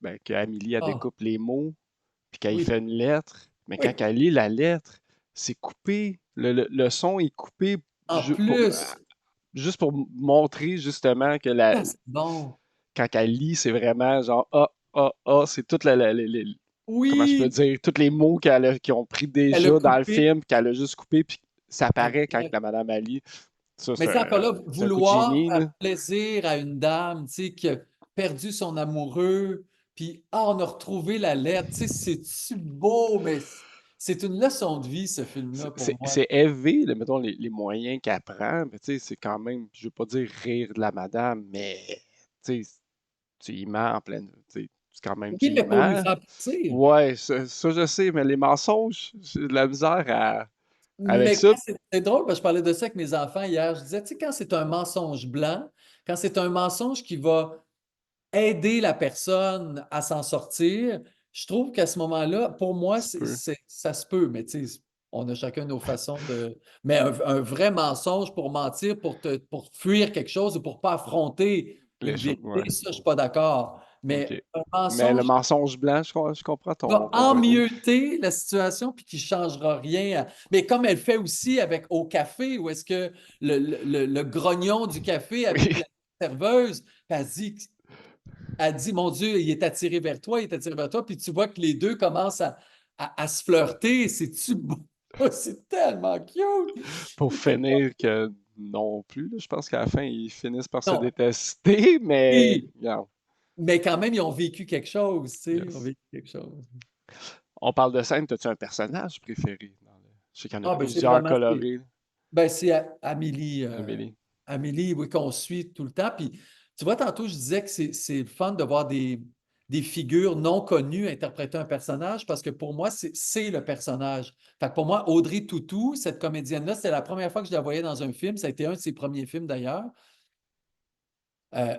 ben, que Amélie, elle ah, découpe les mots, puis qu'elle y oui, fait une lettre, mais quand oui. elle lit la lettre, c'est coupé. Le son est coupé En ju- pour, plus, juste pour montrer justement que ah, c'est bon. quand elle lit, c'est vraiment genre c'est toute comment je peux Oui, dire, tous les mots qui ont pris elle a déjà dans le coupé. film, qu'elle a juste coupé, puis ça apparaît quand Exact. la madame Ali. Ça, Mais c'est encore là, c'est un coup de vouloir génie, faire là. plaisir à une dame, tu sais, qui a perdu son amoureux, puis on a retrouvé la lettre, tu sais, c'est-tu beau, mais c'est une leçon de vie, ce film-là, pour moi. C'est élevé, là, mettons, les moyens qu'elle prend, mais tu sais, c'est quand même, je veux pas dire rire de la madame, mais tu sais, tu y mens en pleine, tu sais, c'est quand même, tu Oui, y mais pour lui mens. faire plaisir. Ouais, ça, je sais, mais les mensonges, j'ai de la misère avec Mais ça. quand c'est drôle, parce que je parlais de ça avec mes enfants hier, je disais, tu sais, quand c'est un mensonge blanc, quand c'est un mensonge qui va aider la personne à s'en sortir, je trouve qu'à ce moment-là, pour moi, Tu peux. ça se peut, mais tu sais, on a chacun nos façons de. Mais un vrai mensonge pour mentir, pour fuir quelque chose ou pour pas affronter Les une choses, ouais. vérité, ça, je suis pas d'accord. OK. Mais un Mais le mensonge mensonge blanc, je comprends qui va ton point de vue. emmieuter la situation puis qui ne changera rien. Mais comme elle fait aussi avec au café, où est-ce que le grognon du café avec Oui. la serveuse, elle dit elle dit, mon Dieu, il est attiré vers toi, il est attiré vers toi, puis tu vois que les deux commencent à se flirter. C'est-tu beau? C'est tellement cute! Pour finir que non plus, là, je pense qu'à la fin, ils finissent par se Non, détester, mais oui, regarde, mais quand même, ils ont vécu quelque chose, tu sais, ils ont yes. vécu quelque chose. On parle de scène, as-tu un personnage préféré Je sais qu'il y en a Ah, ben c'est plusieurs vraiment, colorés, c'est Amélie, Amélie. Amélie, oui, qu'on suit tout le temps. Puis, tu vois, tantôt, je disais que c'est le fun de voir des figures non connues interpréter un personnage parce que pour moi, c'est le personnage. Fait que pour moi, Audrey Tautou, cette comédienne-là, c'était la première fois que je la voyais dans un film. Ça a été un de ses premiers films d'ailleurs. Euh,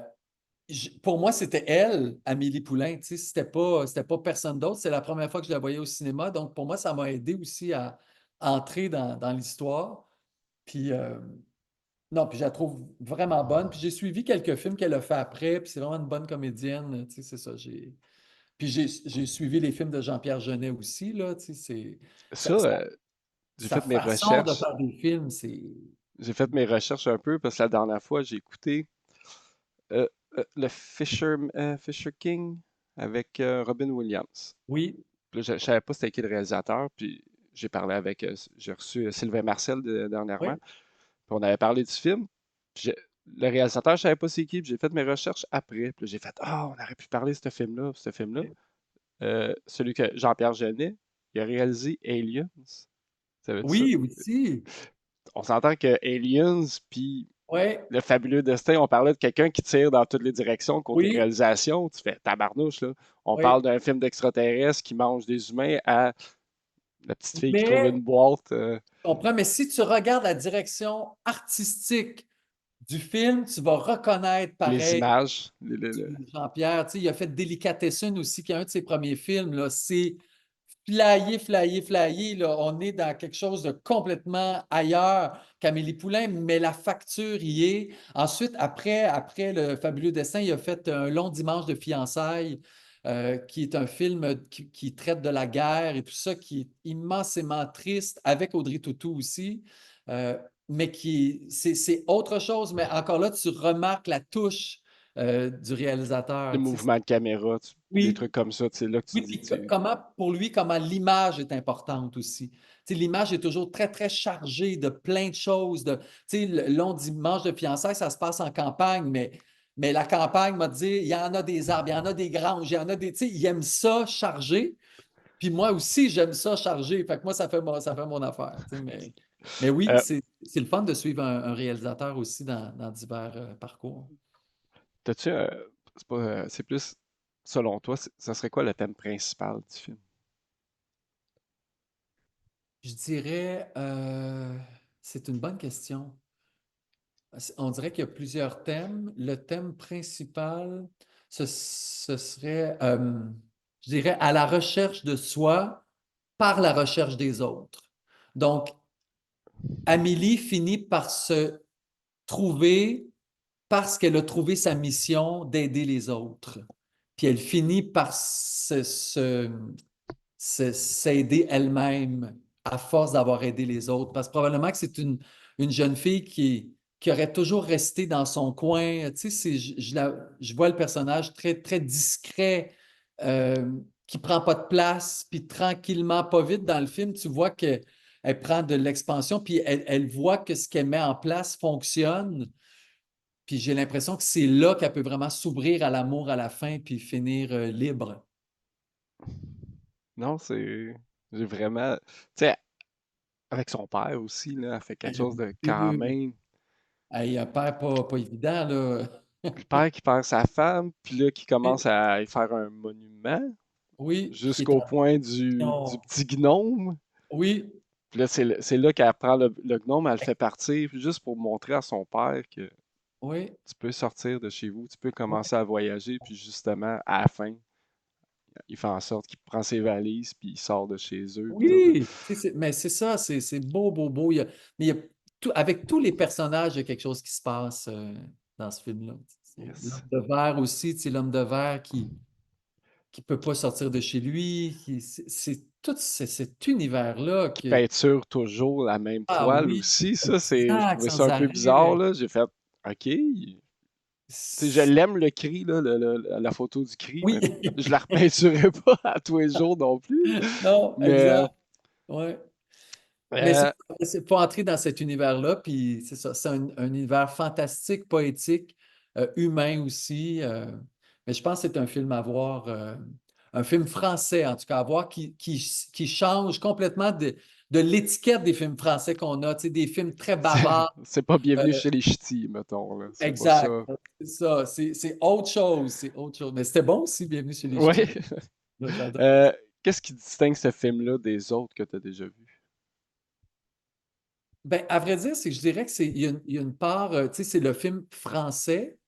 pour moi, c'était elle, Amélie Poulain. Tu sais, c'était pas personne d'autre. C'est la première fois que je la voyais au cinéma. Donc, pour moi, ça m'a aidé aussi à entrer dans l'histoire. Puis, non, puis je la trouve vraiment bonne. Puis j'ai suivi quelques films qu'elle a fait après, puis c'est vraiment une bonne comédienne. Tu sais, c'est ça. Puis j'ai suivi les films de Jean-Pierre Jeunet aussi, là. Tu sais, Ça, j'ai sa fait mes façon de recherches. faire des films, c'est. J'ai fait mes recherches un peu parce que la dernière fois, j'ai écouté euh, le Fisher King avec Robin Williams. Oui, Puis là, je savais pas c'était qui le réalisateur, puis j'ai reçu Sylvain Marcel dernièrement, oui, puis on avait parlé du film. Puis le réalisateur, je savais pas c'est qui, puis j'ai fait mes recherches après. Puis là, j'ai fait, on aurait pu parler de ce film-là. Celui que Jean-Pierre Jeunet, il a réalisé Aliens. Savais-tu ça? oui, aussi. On s'entend que Aliens, puis Oui, Le Fabuleux Destin, on parlait de quelqu'un qui tire dans toutes les directions côté oui, réalisation. Tu fais tabarnouche, là. On oui. parle d'un film d'extraterrestre qui mange des humains à la petite fille qui trouve Mais, une boîte. je comprends, mais si tu regardes la direction artistique du film, tu vas reconnaître Les pareil images. Jean-Pierre. Tu sais, il a fait Délicatessen aussi, qui est un de ses premiers films, là. C'est flyé, flyé, flyé, là. On est dans quelque chose de complètement ailleurs qu'Amélie Poulain, mais la facture y est. Ensuite, après Le Fabuleux Destin, il a fait Un long dimanche de fiançailles, qui est un film qui traite de la guerre et tout ça, qui est immensément triste, avec Audrey Tautou aussi. Euh, mais c'est autre chose, mais encore là, tu remarques la touche du Les réalisateur. Tu sais. mouvements de caméra, des Oui, trucs comme ça. C'est là que tu oui, te dis, puis comment, pour lui, comment l'image est importante aussi. Tu sais, l'image est toujours très, très chargée de plein de choses. Tu sais, le long dimanche de fiançailles, ça se passe en campagne, mais la campagne m'a dit, il y en a des arbres, il y en a des granges, il y en a des. Tu sais, il aime ça chargé. Puis moi aussi, j'aime ça chargé. Fait que moi, ça fait mon affaire. Tu sais, mais oui, euh, c'est le fun de suivre un réalisateur aussi dans divers parcours. t'as-tu c'est pas, c'est plus. selon toi, ça serait quoi le thème principal du film? Je dirais, c'est une bonne question. On dirait qu'il y a plusieurs thèmes. Le thème principal, ce serait, je dirais, à la recherche de soi par la recherche des autres. Donc, Amélie finit par se trouver parce qu'elle a trouvé sa mission d'aider les autres. Puis elle finit par s'aider elle-même à force d'avoir aidé les autres. Parce que probablement que c'est une jeune fille qui aurait toujours resté dans son coin. Tu sais, je vois le personnage très, très discret, qui prend pas de place, puis tranquillement, pas vite dans le film, tu vois qu'elle prend de l'expansion, puis elle voit que ce qu'elle met en place fonctionne. Puis j'ai l'impression que c'est là qu'elle peut vraiment s'ouvrir à l'amour à la fin, puis finir libre. Non, j'ai vraiment, tu sais, avec son père aussi, là, elle fait quelque chose de quand Oui. même. Hey, un père pas évident, là. Le père qui perd sa femme, puis là, qui Oui, commence à y faire un monument oui, qui est jusqu'au point du en... petit gnome. Oui, Puis là, c'est là qu'elle prend le gnome, elle le fait partir, juste pour montrer à son père que oui, tu peux sortir de chez vous, tu peux oui. commencer à voyager, puis justement, à la fin, il fait en sorte qu'il prend ses valises, puis il sort de chez eux, puis tout. Oui, tu sais, mais c'est ça, c'est beau, beau, beau. Mais il y a avec tous les personnages, il y a quelque chose qui se passe dans ce film-là. Yes. L'homme de verre aussi, tu sais, l'homme de verre qui peut pas sortir de chez lui. C'est tout cet univers-là Qui que... peinture toujours la même Ah toile oui, aussi, ça, je exact, trouvais ça sans un peu bizarre, arrêt. là. J'ai fait, OK. Tu sais, je l'aime le cri, là, la photo du cri, Oui, mais je la repeinturais pas à tous les jours non plus. non, Mais exact. Ouais. Mais euh, c'est faut entrer dans cet univers-là, puis c'est ça, c'est un univers fantastique, poétique, humain aussi. Mais je pense que c'est un film à voir, un film français en tout cas, à voir qui change complètement de l'étiquette des films français qu'on a, tu sais, des films très c'est bavards. c'est pas euh, bienvenu chez les ch'tis, mettons, là. C'est pas exact, ça. c'est ça, c'est autre chose, c'est autre chose. Mais c'était bon aussi, Bienvenue chez les Oui. Ch'tis. J'adore. Qu'est-ce qui distingue ce film-là des autres que tu as déjà vus? Ben, à vrai dire, c'est que je dirais que il y a une part, tu sais, c'est le film français,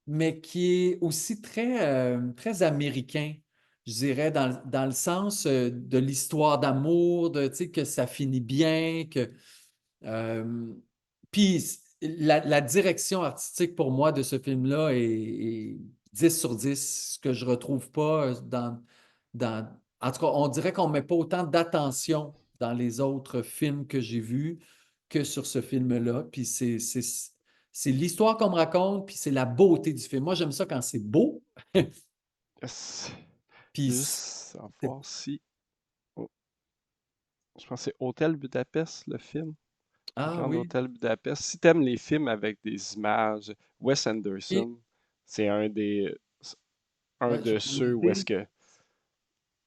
mais qui est aussi très, très américain, je dirais, dans le sens de l'histoire d'amour, de, tu sais, que ça finit bien, que... euh, puis la direction artistique pour moi de ce film-là est 10 sur 10, ce que je retrouve pas dans... En tout cas, on dirait qu'on ne met pas autant d'attention dans les autres films que j'ai vus que sur ce film-là. Puis c'est l'histoire qu'on me raconte, puis c'est la beauté du film. Moi, j'aime ça quand c'est beau, Yes. puis Juste à c'est... voir si. Oh, je pense que c'est Hôtel Budapest, le film. Ah Grand oui, Hôtel Budapest. Si t'aimes les films avec des images, Wes et, Anderson, c'est un ouais, je de vais ceux où est-ce noter. que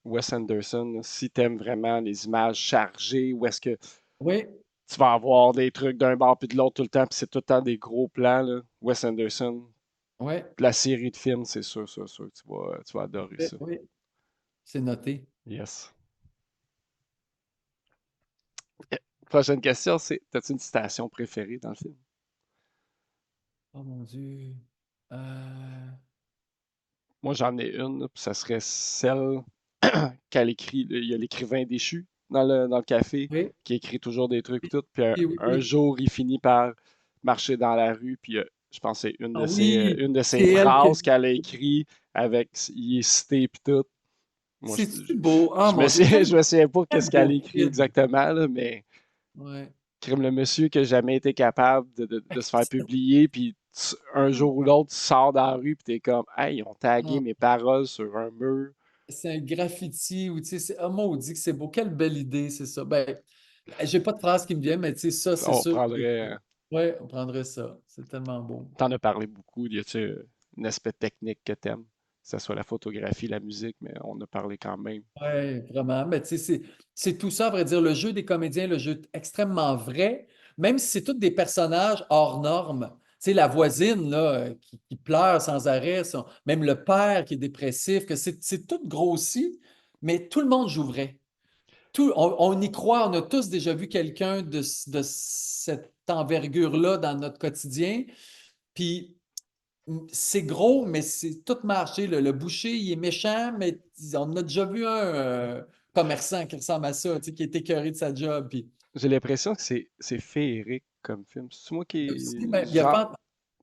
Wes Anderson, là, si t'aimes vraiment les images chargées, où est-ce que Oui, tu vas avoir des trucs d'un bord puis de l'autre tout le temps, puis c'est tout le temps des gros plans, là. Wes Anderson, oui, la série de films, c'est sûr, tu vas adorer parfait, ça. oui, c'est noté. Yes. Prochaine question, c'est, t'as-tu une citation préférée dans le film? Oh mon Dieu. Euh, Moi, j'en ai une, là, puis ça serait celle qu'elle écrit. Il y a l'écrivain déchu dans le café oui, qui écrit toujours des trucs, tout. Puis oui, oui, un oui. jour, il finit par marcher dans la rue, puis je pense que c'est Ah oui, une de c'est ses elle que... phrases qu'elle a écrit avec, il est cité, puis tout. Moi, C'est-tu beau? Ah je me mon Dieu, je me souviens pas quel qu'est-ce qu'elle a beau écrit film. exactement, là, mais Ouais. crime le monsieur qui n'a jamais été capable de se faire publier, puis un jour ou l'autre, tu sors dans la rue, puis t'es comme, hey, ils ont tagué Ah, mes paroles sur un mur. c'est un graffiti ou tu sais, c'est... Ah maudit que c'est beau. Quelle belle idée, c'est ça. Ben, j'ai pas de phrase qui me vient, mais tu sais, ça, c'est On sûr. prendrait. Ouais, on prendrait ça. C'est tellement beau. T'en as parlé beaucoup. Y a-tu un aspect technique que t'aimes? Que ce soit la photographie, la musique, mais on a parlé quand même. Oui, vraiment. Mais tu sais, c'est tout ça, à vrai dire. Le jeu des comédiens, le jeu extrêmement vrai, même si c'est tous des personnages hors normes. sais, la voisine là, qui pleure sans arrêt, même le père qui est dépressif, que c'est tout grossi, mais tout le monde joue vrai. On y croit, on a tous déjà vu quelqu'un de cette envergure-là dans notre quotidien. Puis c'est gros, mais c'est tout marché. Le boucher, il est méchant, mais on a déjà vu un commerçant qui ressemble à ça, tu sais, qui est écœuré de sa job. Puis J'ai l'impression que c'est féerique comme film. C'est moi aussi, qui. ben, Genre.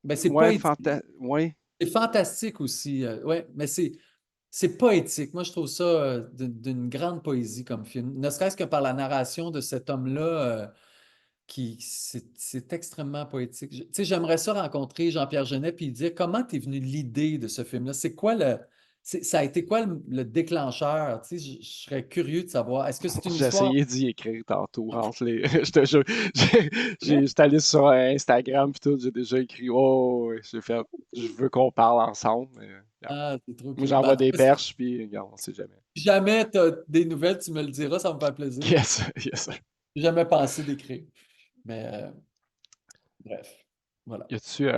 ben, c'est Ouais, poétique. ouais. C'est fantastique aussi. Ouais, mais c'est poétique. Moi, je trouve ça d'une grande poésie comme film. Ne serait-ce que par la narration de cet homme-là, c'est extrêmement poétique. Tu sais, j'aimerais ça rencontrer Jean-Pierre Jeunet puis lui dire comment t'es venu l'idée de ce film-là? Ça a été quoi le déclencheur? Tu sais, je serais curieux de savoir. Est-ce que c'est une J'ai histoire essayé d'y écrire tantôt entre les. Je te jure. vraie? J'étais allé sur Instagram puis tout, j'ai déjà écrit. Oh, ouais, j'ai fait. Je veux qu'on parle ensemble. Mais, regarde. Ah, c'est trop Moi, cute. Ben, en j'envoie tout des cas, si perches puis regarde, on sait jamais. jamais tu as des nouvelles, tu me le diras, ça me fait plaisir. Yes, yes. J'ai jamais pensé d'écrire. Mais bref, voilà. Y a-tu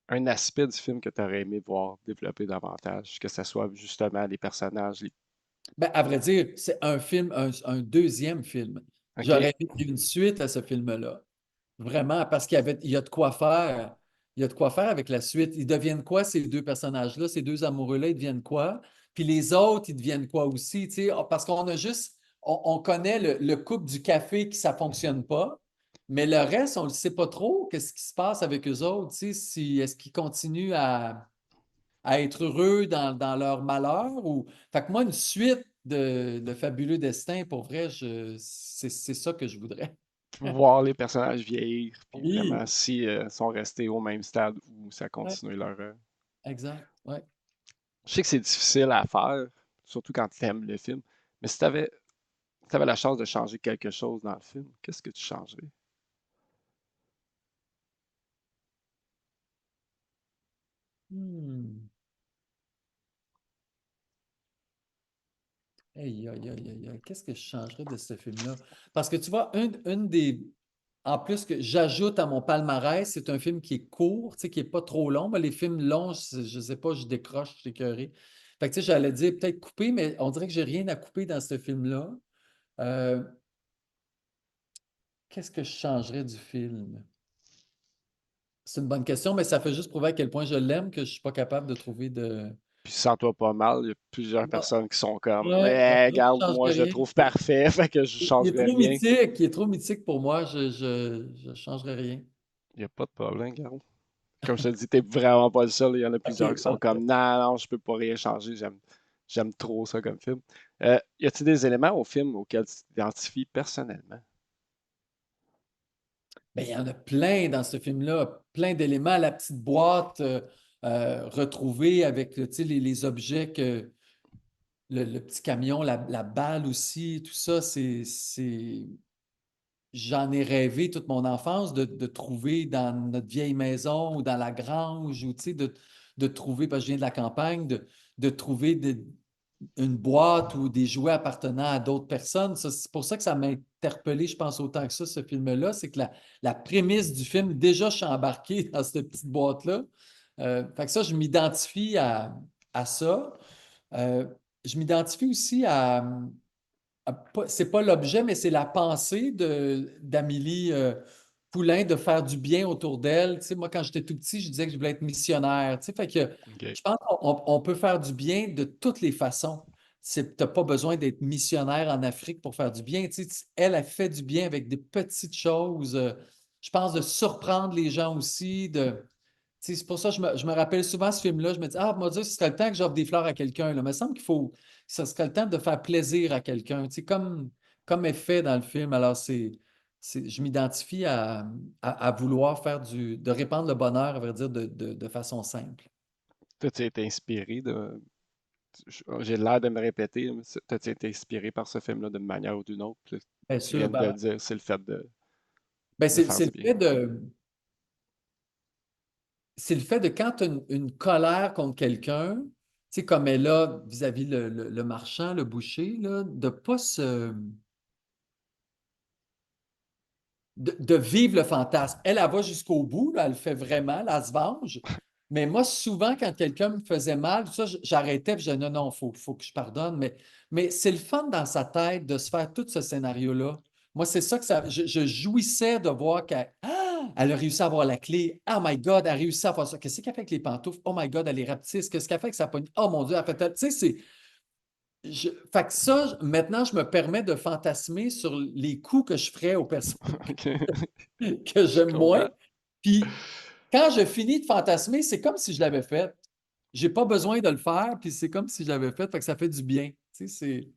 un aspect du film que tu aurais aimé voir développer davantage? Que ce soit justement les personnages, les. Ben, à vrai dire, c'est un film, un deuxième film. Ok, J'aurais aimé qu'il y ait une suite à ce film-là. Vraiment, parce il y a de quoi faire. Il y a de quoi faire avec la suite. Ils deviennent quoi, ces deux personnages-là, ces deux amoureux-là, ils deviennent quoi? Puis les autres, ils deviennent quoi aussi? Tu sais, parce qu'on a juste, on connaît le couple du café qui ça fonctionne pas, mais le reste, on ne le sait pas trop. Qu'est-ce qui se passe avec eux autres? Tu sais, est-ce qu'ils continuent à être heureux dans leur malheur? Fait que moi, une suite de Fabuleux Destin, pour vrai, c'est ça que je voudrais. voir les personnages vieillir, puis vraiment Oui. si sont restés au même stade ou ça Ouais, continue leur. exact. Ouais. Je sais que c'est difficile à faire, surtout quand tu aimes le film, mais si t'avais la chance de changer quelque chose dans le film, qu'est-ce que tu changerais? Hmm. Aïe, aïe, aïe, aïe, aïe. Qu'est-ce que je changerais de ce film-là? Parce que tu vois, une des. En plus que j'ajoute à mon palmarès, c'est un film qui est court, tu sais, qui n'est pas trop long. Moi, les films longs, je ne sais pas, je décroche, je suis écœuré. Fait que tu sais, j'allais dire peut-être couper, mais on dirait que j'ai rien à couper dans ce film-là. Euh, Qu'est-ce que je changerais du film? C'est une bonne question, mais ça fait juste prouver à quel point je l'aime que je ne suis pas capable de trouver de. Puis sens-toi pas mal, il y a plusieurs Non. personnes qui sont comme Ouais, non, là, je regarde, ne moi changerais je le rien. trouve parfait, fait que je Il est changerais trop rien. mythique, il est trop mythique pour moi, je changerais rien. Il n'y a pas de problème, Garo. Comme je te dis, t'es vraiment pas le seul. Il y en a plusieurs OK, qui sont parfait. comme non, non, je peux pas rien changer. J'aime trop ça comme film. Y a-t-il des éléments au film auxquels tu t'identifies personnellement? Ben, il y en a plein dans ce film-là, plein d'éléments. La petite boîte retrouvée avec tu sais, les objets que le petit camion, la balle aussi, tout ça, j'en ai rêvé toute mon enfance de trouver dans notre vieille maison ou dans la grange ou tu sais, de trouver, parce que je viens de la campagne, de trouver une boîte ou des jouets appartenant à d'autres personnes. C'est pour ça que ça m'a interpellé, je pense, autant que ça, ce film-là. C'est que la prémisse du film, déjà, je suis embarqué dans cette petite boîte-là. Fait que ça, je m'identifie à ça. Euh, je m'identifie aussi c'est pas l'objet, mais c'est la pensée d'Amélie Poulain de faire du bien autour d'elle. Tu sais, moi, quand j'étais tout petit, je disais que je voulais être missionnaire. Tu sais, fait que OK. je pense qu'on peut faire du bien de toutes les façons. Tu n'as pas besoin d'être missionnaire en Afrique pour faire du bien. Tu sais, elle a fait du bien avec des petites choses. Je pense de surprendre les gens aussi. C'est pour ça que je me rappelle souvent ce film-là. Je me dis, ah, mon Dieu, ce serait le temps que j'offre des fleurs à quelqu'un. Là. Il me semble qu'il faut, ce serait le temps de faire plaisir à quelqu'un. Comme est fait dans le film. Alors, je m'identifie à vouloir de répandre le bonheur, à vrai dire, de façon simple. T'as-tu été inspiré de. J'ai l'air de me répéter, mais t'as-tu été inspiré par ce film-là d'une manière ou d'une autre? Puis Bien tu viens sûr, de le dire, c'est le fait ben, de faire c'est du le bien. fait c'est le fait de quand tu as une colère contre quelqu'un, tu sais, comme elle a vis-à-vis le marchand, le boucher, là, de ne pas se de vivre le fantasme. Elle va jusqu'au bout, là, elle le fait vraiment, là, elle se venge. Mais moi, souvent, quand quelqu'un me faisait mal, ça, j'arrêtais et je disais non, non, faut que je pardonne. Mais c'est le fun dans sa tête de se faire tout ce scénario-là. Moi, c'est ça que ça. Je jouissais de voir qu'elle elle a réussi à avoir la clé. Oh my God, elle a réussi à faire ça. Qu'est-ce qu'elle fait avec les pantoufles? Oh my God, elle est rapetisse. Qu'est-ce qu'elle fait avec sa poignée? Oh mon Dieu, elle fait. Tu sais, c'est. Fait que ça, maintenant, je me permets de fantasmer sur les coups que je ferais aux personnes Ok, que je j'aime moins. comprends. Puis quand je finis de fantasmer, c'est comme si je l'avais fait. J'ai pas besoin de le faire, puis c'est comme si je l'avais fait, fait que ça fait du bien. Tu sais,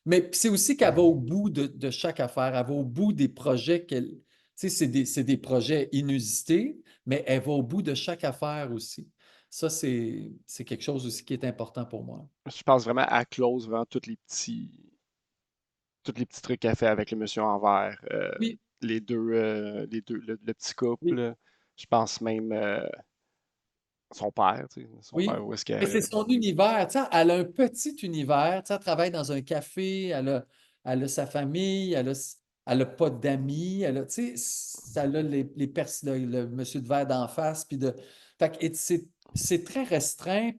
mais c'est aussi qu'elle va au bout de chaque affaire, elle va au bout des projets qu'elle. Tu sais, c'est des projets inusités, mais elle va au bout de chaque affaire aussi. Ça, c'est quelque chose aussi qui est important pour moi. Je pense vraiment à close vraiment tous les petits trucs qu'elle fait avec le monsieur en verre, Oui, les deux, le petit oui. couple. Je pense même son père, tu sais, son Oui, père, où est-ce mais c'est que son univers. Tu sais, elle a un petit univers. Tu sais, elle travaille dans un café, elle a sa famille, elle a pas d'amis. Tu sais, elle a le monsieur de verre d'en face. Fait que c'est très restreint,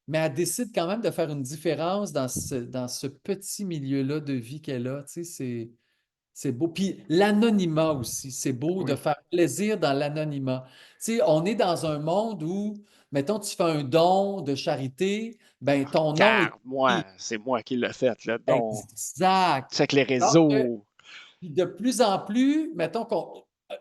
mais elle décide quand même de faire une différence dans ce petit milieu-là de vie qu'elle a. Tu sais, c'est beau. Puis l'anonymat aussi, c'est beau de oui, faire plaisir dans l'anonymat. Tu sais, on est dans un monde où, mettons, tu fais un don de charité, ben ton nom est car moi, écrit. c'est moi qui l'ai fait, là, donc, Exact. c'est avec les Alors que réseaux. puis de plus en plus, mettons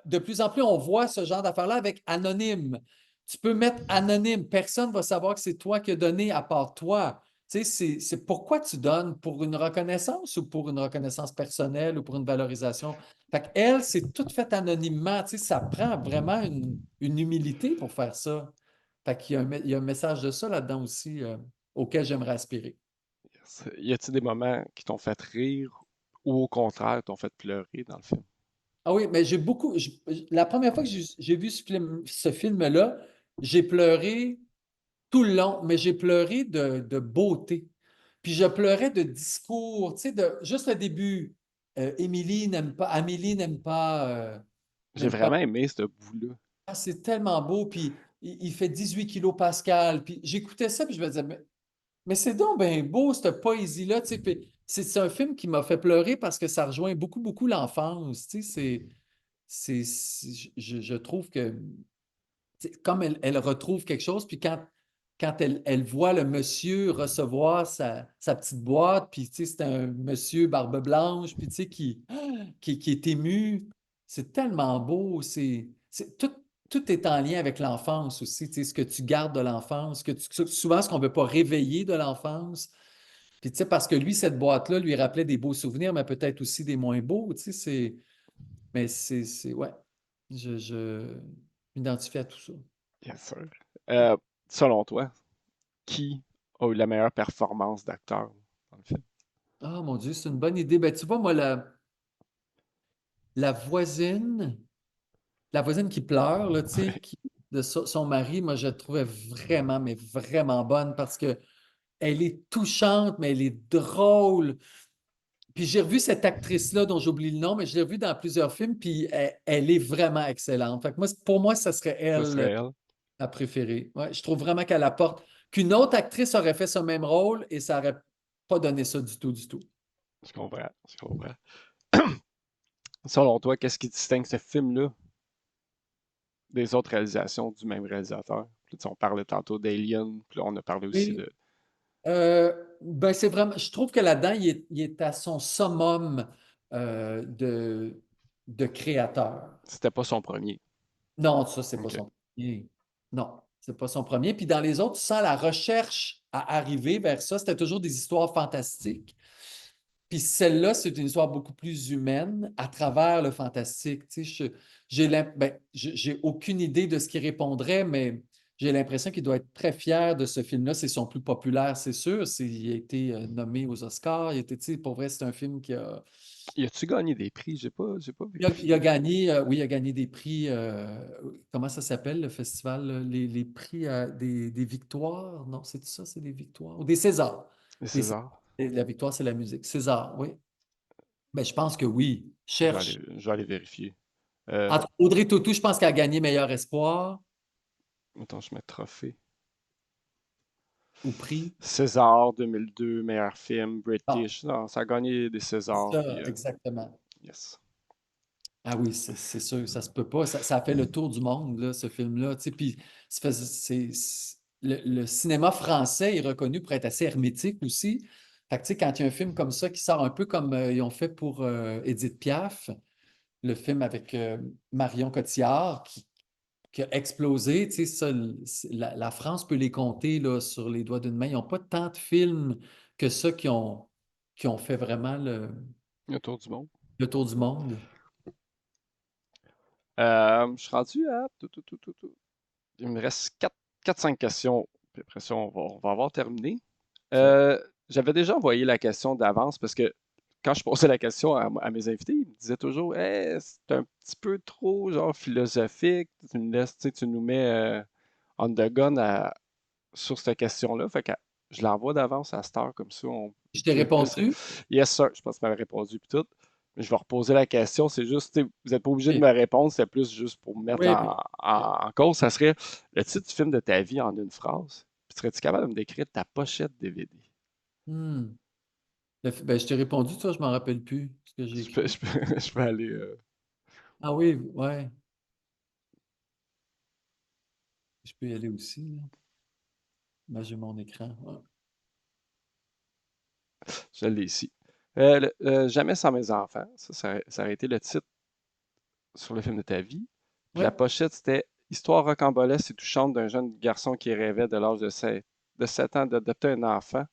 de plus en plus, on voit ce genre d'affaires-là avec anonyme. Tu peux mettre anonyme. Personne ne va savoir que c'est toi qui as donné à part toi. Tu sais, c'est pourquoi tu donnes pour une reconnaissance ou pour une reconnaissance personnelle ou pour une valorisation. Fait qu'elle, c'est tout fait anonymement. Tu sais, ça prend vraiment une humilité pour faire ça. Fait qu'il y a il y a un message de ça là-dedans aussi auquel j'aimerais aspirer. Y a-t-il des moments qui t'ont fait rire ou au contraire t'ont fait pleurer dans le film? Ah oui, mais j'ai beaucoup. La première fois que j'ai vu ce film-là, j'ai pleuré tout le long, mais j'ai pleuré de beauté. Puis je pleurais de discours, tu sais, juste le début. Amélie J'ai n'aime pas. vraiment aimé ce bout-là. Ah, c'est tellement beau. Puis il fait 18 kilopascal. Puis j'écoutais ça, puis je me disais, mais c'est donc bien beau, cette poésie-là. Tu sais. Puis c'est un film qui m'a fait pleurer parce que ça rejoint beaucoup, beaucoup l'enfance. Tu sais, je trouve que comme elle retrouve quelque chose, puis quand elle voit le monsieur recevoir sa petite boîte, puis tu sais, c'est un monsieur barbe blanche, puis tu sais, qui est ému, c'est tellement beau. Tout est en lien avec l'enfance aussi, tu sais, ce que tu gardes de l'enfance, souvent ce qu'on ne veut pas réveiller de l'enfance. Puis tu sais, parce que lui, cette boîte-là lui rappelait des beaux souvenirs, mais peut-être aussi des moins beaux, tu sais, mais ouais, je m'identifie à tout ça. Bien sûr. Euh, Selon toi, qui a eu la meilleure performance d'acteur dans le film? Ah, mon Dieu, c'est une bonne idée. Ben, tu vois, moi, la voisine, la voisine qui pleure, là, tu sais, de son mari, moi, je la trouvais vraiment, mais vraiment bonne parce que elle est touchante, mais elle est drôle. Puis j'ai revu cette actrice-là dont j'oublie le nom, mais je l'ai revue dans plusieurs films, puis elle est vraiment excellente. Fait que moi, pour moi, ça serait Ce elle serait elle. la préférée. Ouais, je trouve vraiment qu'elle apporte qu'une autre actrice aurait fait ce même rôle et ça n'aurait pas donné ça du tout, du tout. Je comprends. Je comprends. Selon toi, qu'est-ce qui distingue ce film-là des autres réalisations du même réalisateur? Puis, tu sais, on parlait tantôt d'Alien, puis là, on a parlé aussi Oui. de. Ben c'est vraiment, je trouve que là-dedans, il est à son summum de créateur. C'était pas son premier. Non, ça, c'est pas Ok. son premier. Non, c'est pas son premier. Puis dans les autres, tu sens la recherche à arriver vers ça. C'était toujours des histoires fantastiques. Puis celle-là, c'est une histoire beaucoup plus humaine à travers le fantastique. Tu sais, j'ai aucune idée de ce qu'il répondrait, mais j'ai l'impression qu'il doit être très fier de ce film-là. C'est son plus populaire, c'est sûr. Il a été nommé aux Oscars. Tu sais, pour vrai, c'est un film qui a, Y a-tu gagné des prix? J'ai pas il a vérifié. gagné, oui, il a gagné des prix. Comment ça s'appelle le festival? Là? Les prix des victoires? Non, c'est ça, c'est des victoires. Ou des Césars. Les Des Césars. César. Et la victoire, c'est la musique. César, oui. Ben, je pense que oui. Cherche. Je vais aller vérifier. Euh, Entre Audrey Tautou, je pense qu'elle a gagné meilleur espoir Attends, je mets trophée. ou prix. César 2002, meilleur film, Bon, British. Non, ça a gagné des c'est Césars, puis ça, exactement. yes. Ah oui, c'est sûr, ça se peut pas. Ça a fait le tour du monde, là, ce film-là. Tu sais, puis le cinéma français est reconnu pour être assez hermétique aussi. Fait que, tu sais, quand il y a un film comme ça qui sort un peu comme ils ont fait pour Édith Piaf, le film avec Marion Cotillard qui a explosé, tu sais, ça, la France peut les compter là, sur les doigts d'une main. Ils n'ont pas tant de films que ça qui ont fait vraiment Le tour du monde. le tour du monde. Je suis rendu à. Il me reste 4-5 questions. Puis après ça, on va avoir terminé. OK. Euh, J'avais déjà envoyé la question d'avance parce que quand je posais la question à mes invités, ils me disaient toujours hey, c'est un petit peu trop genre philosophique. Tu nous laisses, tu sais, tu nous mets on the gun sur cette question-là. Fait que je l'envoie d'avance à cette heure, comme ça, on Je t'ai peut plus. répondu. Yes, sir. Je pense que tu m'avais répondu, puis tout. Mais je vais reposer la question. C'est juste, tu sais, vous n'êtes pas obligé de OK. me répondre, c'est plus juste pour me mettre Oui, en cause. Ça serait le titre du film de ta vie en une phrase. Puis serais-tu capable de me décrire ta pochette DVD? hmm. Ben, je t'ai répondu, toi, je m'en rappelle plus ce que j'ai Je peux, écrit. je peux, je peux aller. Ah oui, ouais, je peux y aller aussi, là. Ben, j'ai mon écran. Ouais. Je l'ai ici. Jamais sans mes enfants. Ça aurait été le titre sur le film de ta vie. Puis la Ouais. pochette, c'était Histoire rocambolesque et touchante d'un jeune garçon qui rêvait de l'âge de 7 ans d'adopter un enfant.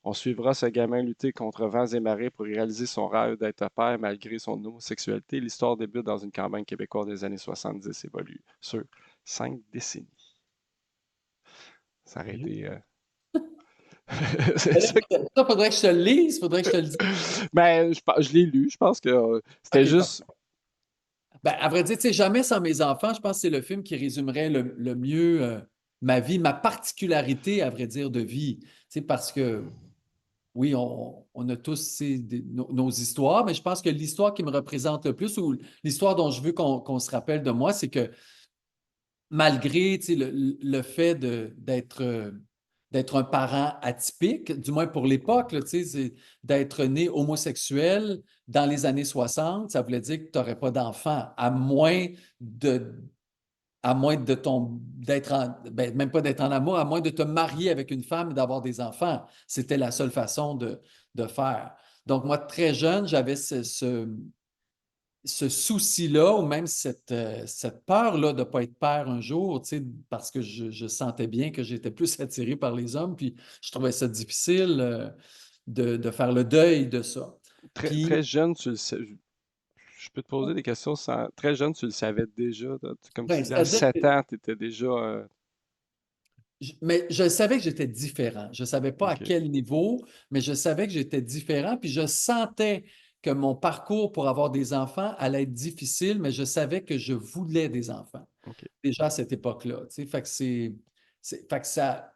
On suivra ce gamin lutter contre vents et marées pour réaliser son rêve d'être père malgré son homosexualité. L'histoire débute dans une campagne québécoise des années 70 et évolue sur 5 décennies. Ça aurait été. C'est Ben là, ça. ça, faudrait que je te le lise, faudrait que je te le dise. Ben, je l'ai lu. Je pense que c'était OK, parfait. juste. Ben, à vrai dire, tu sais, Jamais sans mes enfants, je pense que c'est le film qui résumerait le mieux ma vie, ma particularité, à vrai dire, de vie. Tu sais, parce que oui, on a tous tu sais, nos histoires, mais je pense que l'histoire qui me représente le plus ou l'histoire dont je veux qu'on se rappelle de moi, c'est que malgré tu sais, le fait d'être un parent atypique, du moins pour l'époque, là, tu sais, d'être né homosexuel dans les années 60, ça voulait dire que tu n'aurais pas d'enfant, de, à moins de ben, même pas d'être en amour, à moins de te marier avec une femme et d'avoir des enfants. C'était la seule façon de faire. Donc, moi, très jeune, j'avais ce souci-là ou même cette peur-là de ne pas être père un jour, tu sais, parce que je sentais bien que j'étais plus attiré par les hommes, puis je trouvais ça difficile de faire le deuil de ça. Très, Puis, très jeune, tu le sais. Je peux te poser des questions très jeune, tu le savais déjà. Comme tu ben, dis, à c'est-à-dire 7 que ans, tu étais déjà. mais je savais que j'étais différent. Je ne savais pas à OK. quel niveau, mais je savais que j'étais différent. Puis je sentais que mon parcours pour avoir des enfants allait être difficile, mais je savais que je voulais des enfants. OK. Déjà à cette époque-là. Tu sais. Fait que fait que ça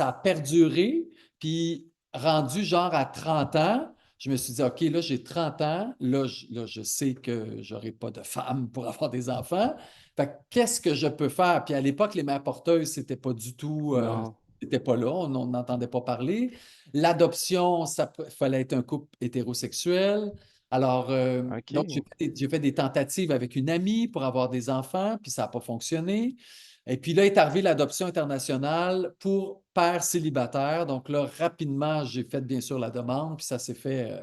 a perduré. Puis rendu genre à 30 ans, je me suis dit, OK, là, j'ai 30 ans. Là, je sais que je n'aurai pas de femme pour avoir des enfants. Fait que qu'est-ce que je peux faire? Puis à l'époque, les mères porteuses, c'était pas du tout, Non. c'était pas là, on n'entendait pas parler. L'adoption, fallait être un couple hétérosexuel. Alors, donc, OK. j'ai fait des tentatives avec une amie pour avoir des enfants, puis ça n'a pas fonctionné. Et puis là est arrivée l'adoption internationale pour pères célibataires. Donc là, rapidement, j'ai fait bien sûr la demande, puis ça s'est fait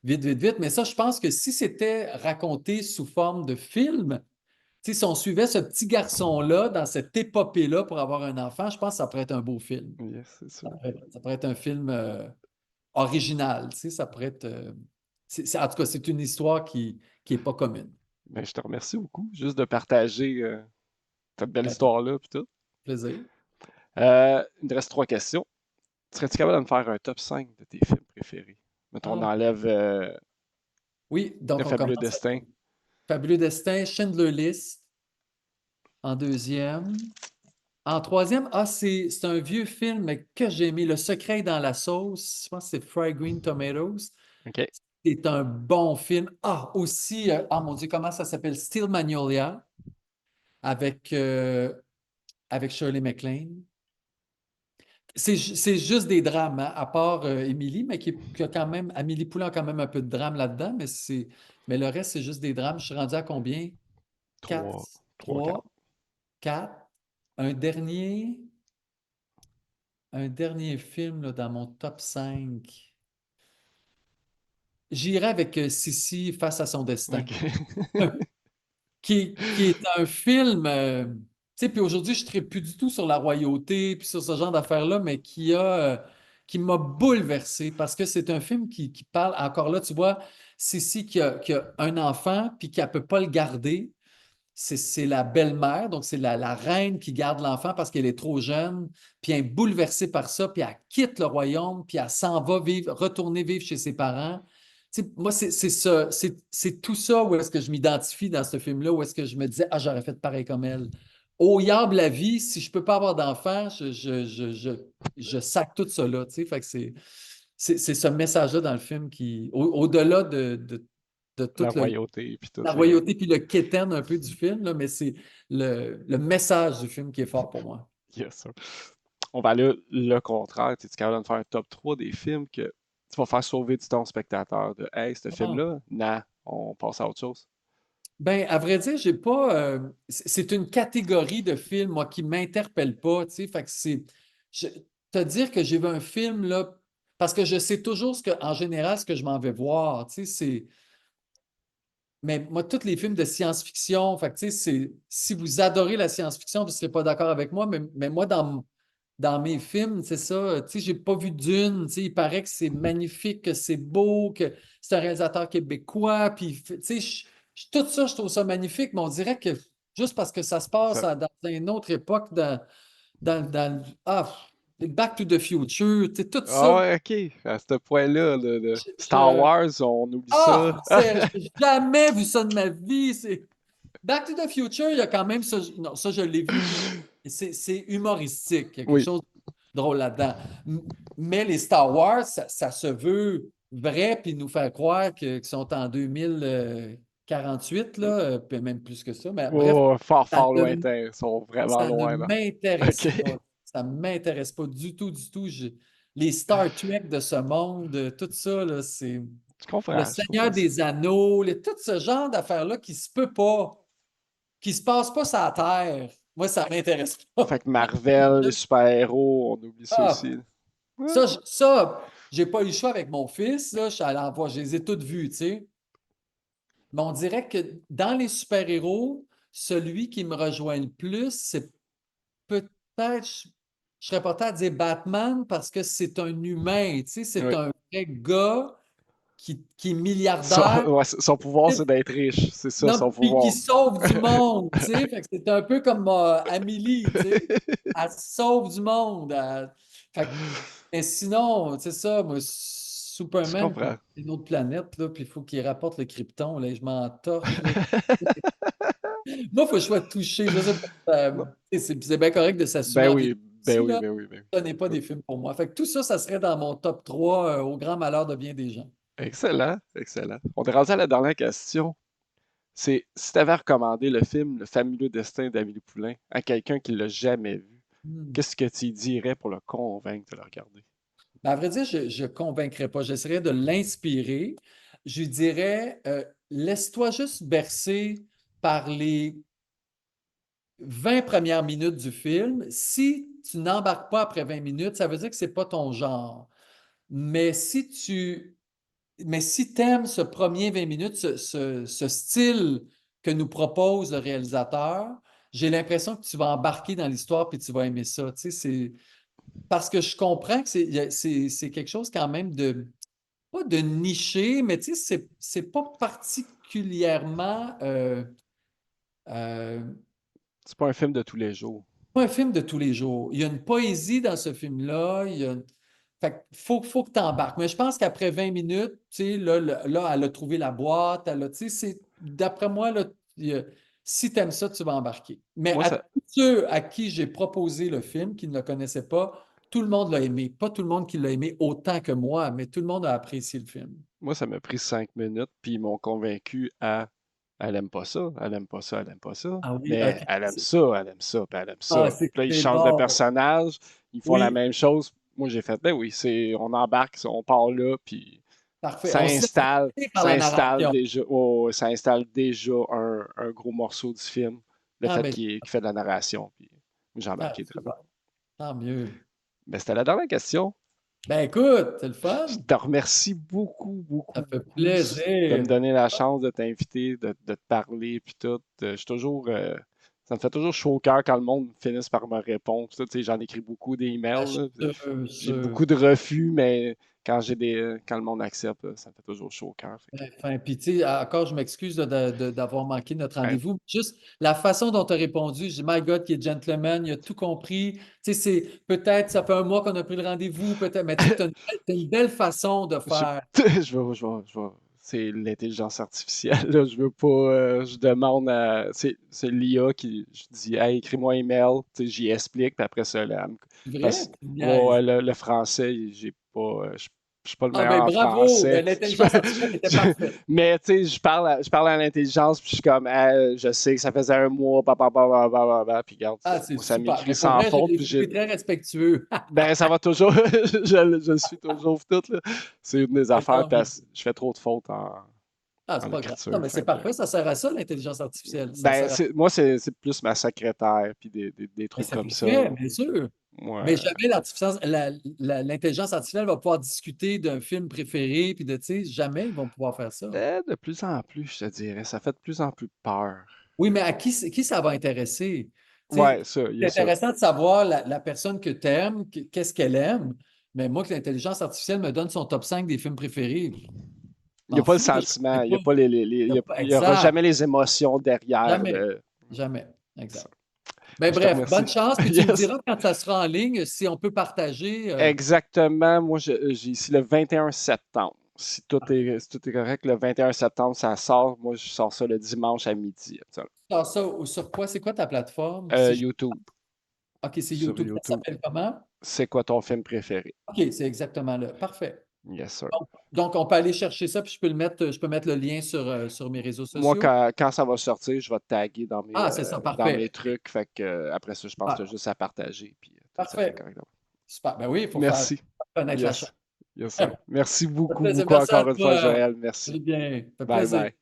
vite, vite, vite. Mais ça, je pense que si c'était raconté sous forme de film, tu sais, si on suivait ce petit garçon-là dans cette épopée-là pour avoir un enfant, je pense que ça pourrait être un beau film. Yes, c'est sûr. Ça pourrait être un film original, tu sais, ça pourrait être... en tout cas, c'est une histoire qui est pas commune. Ben, je te remercie beaucoup juste de partager cette belle Ben, ça fait histoire-là puis tout. plaisir. Il me reste 3 questions. Serais-tu capable de me faire un top 5 de tes films préférés? Mettons, on Ah, enlève oui, Le donc on Fabuleux commence Destin. avec Fabuleux Destin, Schindler List en deuxième. En troisième, c'est un vieux film que j'ai aimé, Le secret est dans la sauce. Je pense que c'est Fried Green Tomatoes. OK. C'est un bon film. Ah, aussi, ah mon Dieu, comment ça s'appelle? Steel Magnolia avec, avec Shirley MacLaine. C'est juste des drames, hein, à part Émilie, mais qui a quand même, Amélie Poulain a quand même un peu de drame là-dedans, mais le reste, c'est juste des drames. Je suis rendu à combien? Quatre, Trois, trois, quatre. trois, quatre. Un dernier, un dernier film là, dans mon top 5. J'irai avec Sissi face à son destin. OK. Qui est un film, tu sais, puis aujourd'hui, je ne serai plus du tout sur la royauté, puis sur ce genre d'affaires-là, mais qui m'a bouleversé parce que c'est un film qui parle, encore là, tu vois, Sissi qui a un enfant, puis qui ne peut pas le garder. C'est la belle-mère, donc c'est la reine qui garde l'enfant parce qu'elle est trop jeune, puis elle est bouleversée par ça, puis elle quitte le royaume, puis elle s'en va vivre, retourner vivre chez ses parents. Tu sais, moi, c'est ça, c'est tout ça où est-ce que je m'identifie dans ce film-là, où est-ce que je me disais, ah, j'aurais fait pareil comme elle. Au yable la vie, si je ne peux pas avoir d'enfant, je sac tout ça là, tu sais, fait que c'est ce message-là dans le film au-delà de tout La royauté, puis tout. la royauté puis le quétaine un peu du film, là, mais c'est le message du film qui est fort pour moi. Yes, sir. On va aller le contraire. Tu es capable de me faire un top 3 des films que tu vas faire sauver du temps au spectateur de Hey, ce Ah. film-là, non, on passe à autre chose. Ben, à vrai dire, j'ai pas. C'est une catégorie de films, moi, qui m'interpelle pas, tu sais. Fait que c'est. Te dire que j'ai vu un film, là, parce que je sais toujours en général, ce que je m'en vais voir, tu sais, c'est. Mais moi, tous les films de science-fiction, fait que, tu sais, si vous adorez la science-fiction, vous ne serez pas d'accord avec moi, mais moi, dans mes films, c'est ça, tu sais, j'ai pas vu Dune, tu sais, il paraît que c'est magnifique, que c'est beau, que c'est un réalisateur québécois, puis, tu sais, tout ça, je trouve ça magnifique, mais on dirait que juste parce que ça se passe Ça- dans une autre époque, Back to the Future, tu sais, tout Ah ça, ouais, ok. À ce point-là, de je, Star je- Wars, on oublie ça. j'ai jamais vu ça de ma vie, Back to the Future, il y a quand même ça. Non, ça, je l'ai vu, puis c'est humoristique. Il y a quelque Oui. chose de drôle là-dedans. Mais les Star Wars, ça se veut vrai, puis nous faire croire qu'ils sont en 2048, là, puis même plus que ça. Mais bref, Oh, fort, ça fort ne, lointain. Ils sont vraiment ça ne loin, là. m'intéresse OK. pas. Ça ne m'intéresse pas du tout, du tout. Les Star Trek de ce monde, tout ça, là, c'est Je le comprends. Je trouve Seigneur que c'est. des Anneaux, tout ce genre d'affaires-là qui se peut pas qui se passe pas sur la Terre, moi, ça m'intéresse pas. Fait que Marvel, les super-héros, on oublie ça Ah, aussi. Ouais. j'ai pas eu le choix avec mon fils, là, je suis allé en voir, je les ai toutes vues, tu sais. Mais on dirait que dans les super-héros, celui qui me rejoint le plus, c'est peut-être, je serais pas à dire Batman parce que c'est un humain, tu sais, c'est Oui. un vrai gars qui est milliardaire. Ouais, son pouvoir, c'est d'être riche. C'est ça, son Non, puis qui pouvoir. sauve du monde, tu sais. Fait que c'est un peu comme Amélie, tu sais. Elle sauve du monde. Fait que- mais sinon, c'est ça, moi, Je Superman, comprends. c'est une autre planète, là, puis il faut qu'il rapporte le krypton, là, je m'en torche, là. Moi, il faut que je sois touché, je sais pas. Non. C'est bien correct de s'assumer Ben en oui, vieillissant ben aussi, oui, là. ben oui, ben Ce n'est pas oui. des films pour moi. Fait que tout ça, ça serait dans mon top 3 au grand malheur de bien des gens. Excellent, excellent. On est rendu à la dernière question. C'est si tu avais recommandé le film Le fabuleux destin d'Amélie Poulain à quelqu'un qui l'a jamais vu, Hmm. qu'est-ce que tu lui dirais pour le convaincre de le regarder? Ben, à vrai dire, je ne convaincrais pas. J'essaierais de l'inspirer. Je lui dirais, laisse-toi juste bercer par les 20 premières minutes du film. Si tu n'embarques pas après 20 minutes, ça veut dire que ce n'est pas ton genre. Mais mais si tu aimes ce premier 20 minutes, ce style que nous propose le réalisateur, j'ai l'impression que tu vas embarquer dans l'histoire et tu vas aimer ça. Tu sais, parce que je comprends que c'est quelque chose quand même pas de niché, mais tu sais, c'est pas particulièrement euh, C'est pas un film de tous les jours. pas un film de tous les jours. Il y a une poésie dans ce film-là. Fait que faut que tu embarques. Mais je pense qu'après 20 minutes, tu sais, là, elle a trouvé la boîte. Tu sais, d'après moi, là, si tu aimes ça, tu vas embarquer. Mais Moi, à ça, tous ceux à qui j'ai proposé le film, qui ne le connaissaient pas, tout le monde l'a aimé. Pas tout le monde qui l'a aimé autant que moi, mais tout le monde a apprécié le film. Moi, ça m'a pris 5 minutes, puis ils m'ont convaincu à elle aime pas ça, elle aime pas ça, elle aime pas ça, Ah oui, mais OK. elle aime ça, elle aime ça, puis elle aime Ah, ça. c'est Puis là, ils c'est changent de bon. personnage, ils font la Oui, même chose. Moi, j'ai fait, ben oui, on embarque, on part là, puis parfait. ça On se laisse installe, porter par ça la installe narration. déjà, ça installe déjà un gros morceau du film, le Ah, fait ben, qu'il fait de la narration, puis j'ai ah, embarqué dedans. super. Tant mieux. Mais c'était la dernière question. Ben écoute, c'est le Je fun. te remercie beaucoup, Ça beaucoup, fait beaucoup de me plaisir. donner la chance de t'inviter, de te parler, puis tout. Je suis toujours, ça me fait toujours chaud au cœur quand le monde finisse par me répondre. Puis ça, tu sais, j'en écris beaucoup des Ah, emails, je là. suis sûr, je suis J'ai sûr. beaucoup de refus, mais quand le monde accepte, là, ça me fait toujours chaud au cœur. Fait que, Enfin, puis, tu sais, encore, je m'excuse d'avoir manqué notre ben, rendez-vous. Juste la façon dont tu as répondu, je dis, My God, qui est gentleman, il a tout compris. Tu sais, c'est peut-être, ça fait un mois qu'on a pris le rendez-vous, peut-être, mais tu sais, t'as une belle façon de je, faire. c'est l'intelligence artificielle, là. Je veux pas, je demande c'est l'IA qui, je dis, hey, écris-moi un email, tu sais, j'y explique, puis après ça, là, C'est vrai? parce Tu me ouais, ouais, niaises. le français, j'ai pas, je suis pas le Ah, meilleur ben en bravo! français. Ben, l'intelligence artificielle était parfaite. Mais tu sais, je parle à l'intelligence, puis je suis comme, ah, je sais que ça faisait un mois, puis regarde, Ah, c'est moi, ça super. m'écrit Mais pour sans vrai, faute, puis j'ai été très respectueux. ben, ça va toujours, je le suis toujours, puis tout, là. C'est une des Ben, affaires, tant mieux. parce que je fais trop de fautes Ah, c'est en pas grave. Non, écriture, mais c'est fait que, parfait, ça sert à ça, l'intelligence artificielle. Ça ben, sert à... moi, c'est plus ma secrétaire, puis des Mais trucs c'est comme ça, parfait, là. bien sûr. Moi, Mais jamais l'intelligence artificielle va pouvoir discuter d'un film préféré, puis de, tu sais, jamais ils vont pouvoir faire ça. de plus en plus, je te dirais, ça fait de plus en plus peur. Oui, mais à qui ça va intéresser? Tu Ouais, sais, ça, il y c'est a ça. intéressant de savoir la personne que tu aimes, qu'est-ce qu'elle aime, mais moi, que l'intelligence artificielle me donne son top 5 des films préférés, je Il n'y a m'en pas le fous, je sentiment, sais il n'y pas. a pas il y aura Exact. jamais les émotions derrière Jamais. le. Jamais. Ça. Exact. Ben Je te bref, bonne remercie. chance, puis tu me Yes. diras quand ça sera en ligne si on peut partager. Exactement. Moi, j'ai ici le 21 septembre. Si tout est correct, le 21 septembre, ça sort. Moi, je sors ça le dimanche à midi. Sors ça sur quoi? C'est quoi ta plateforme? Si je... YouTube. OK, c'est Sur YouTube. Ça YouTube. s'appelle comment? C'est quoi ton film préféré? OK, c'est exactement là. Parfait. Yes, sir. Donc, on peut aller chercher ça, puis je peux mettre le lien sur mes réseaux Moi, sociaux. quand ça va sortir, je vais te taguer Ah, c'est ça, dans mes parfait. trucs. Fait que, après ça, je pense que tu as Super. juste à partager. Puis tout ça fait Parfait. correct. Super. Ben oui, il faut faire Merci. connaître la chose. Yes. Yes, sir. Merci Ça fait beaucoup, plaisir. beaucoup Merci à encore une fois, toi. Joël. Merci. C'est bien. Ça fait Bye plaisir. bye.